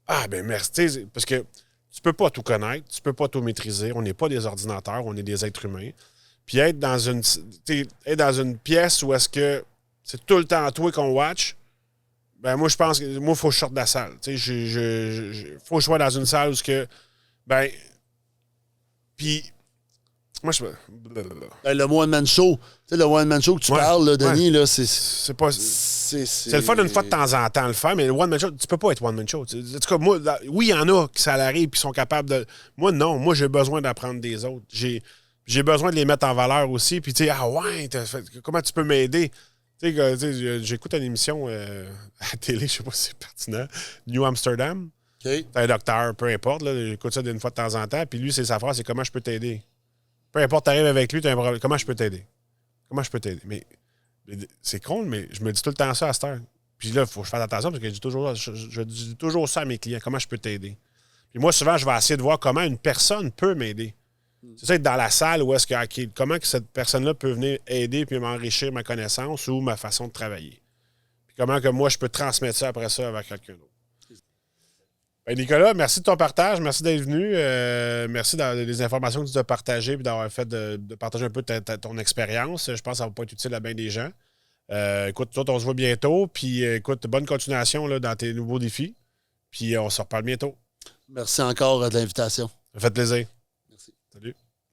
Ah ben merci. Parce que tu peux pas tout connaître, tu peux pas tout maîtriser. On n'est pas des ordinateurs, on est des êtres humains. Puis être dans une pièce où est-ce que c'est tout le temps toi qu'on watch, ben moi je pense que moi il faut que je sorte de la salle. Faut que je sois dans une salle où que ben puis moi je le one-man show. Tu sais, le one-man show que tu parles, là, Denis, là, c'est pas... C'est le fun une fois de temps en temps le faire, mais le one-man show, tu peux pas être one-man show. En tout cas, moi, oui, il y en a qui ça l'arrive et qui sont capables de... Moi, non. Moi, j'ai besoin d'apprendre des autres. J'ai besoin de les mettre en valeur aussi. Puis, tu sais, ah ouais, comment tu peux m'aider? Tu sais, j'écoute une émission à la télé, je sais pas si c'est pertinent, New Amsterdam. Okay. T'es un docteur, peu importe. J'écoute ça d'une fois de temps en temps. Puis lui, c'est sa phrase, c'est comment je peux t'aider. Peu importe, t'arrives avec lui, t'as un problème. Comment je peux t'aider? Comment je peux t'aider? Mais c'est con, mais je me dis tout le temps ça à cette heure. Puis là, il faut que je fasse attention parce que je dis toujours ça à mes clients. Comment je peux t'aider? Puis moi, souvent, je vais essayer de voir comment une personne peut m'aider. C'est ça, être dans la salle où est-ce que comment que cette personne-là peut venir aider puis m'enrichir ma connaissance ou ma façon de travailler. Puis comment que moi, je peux transmettre ça après ça avec quelqu'un d'autre. Ben Nicolas, merci de ton partage. Merci d'être venu. Merci des informations que tu as partagées et d'avoir fait de partager un peu ton expérience. Je pense que ça va pas être utile à bien des gens. Écoute, toi, on se voit bientôt. Puis écoute, bonne continuation là, dans tes nouveaux défis. Puis on se reparle bientôt. Merci encore de l'invitation. Ça fait plaisir. Merci. Salut.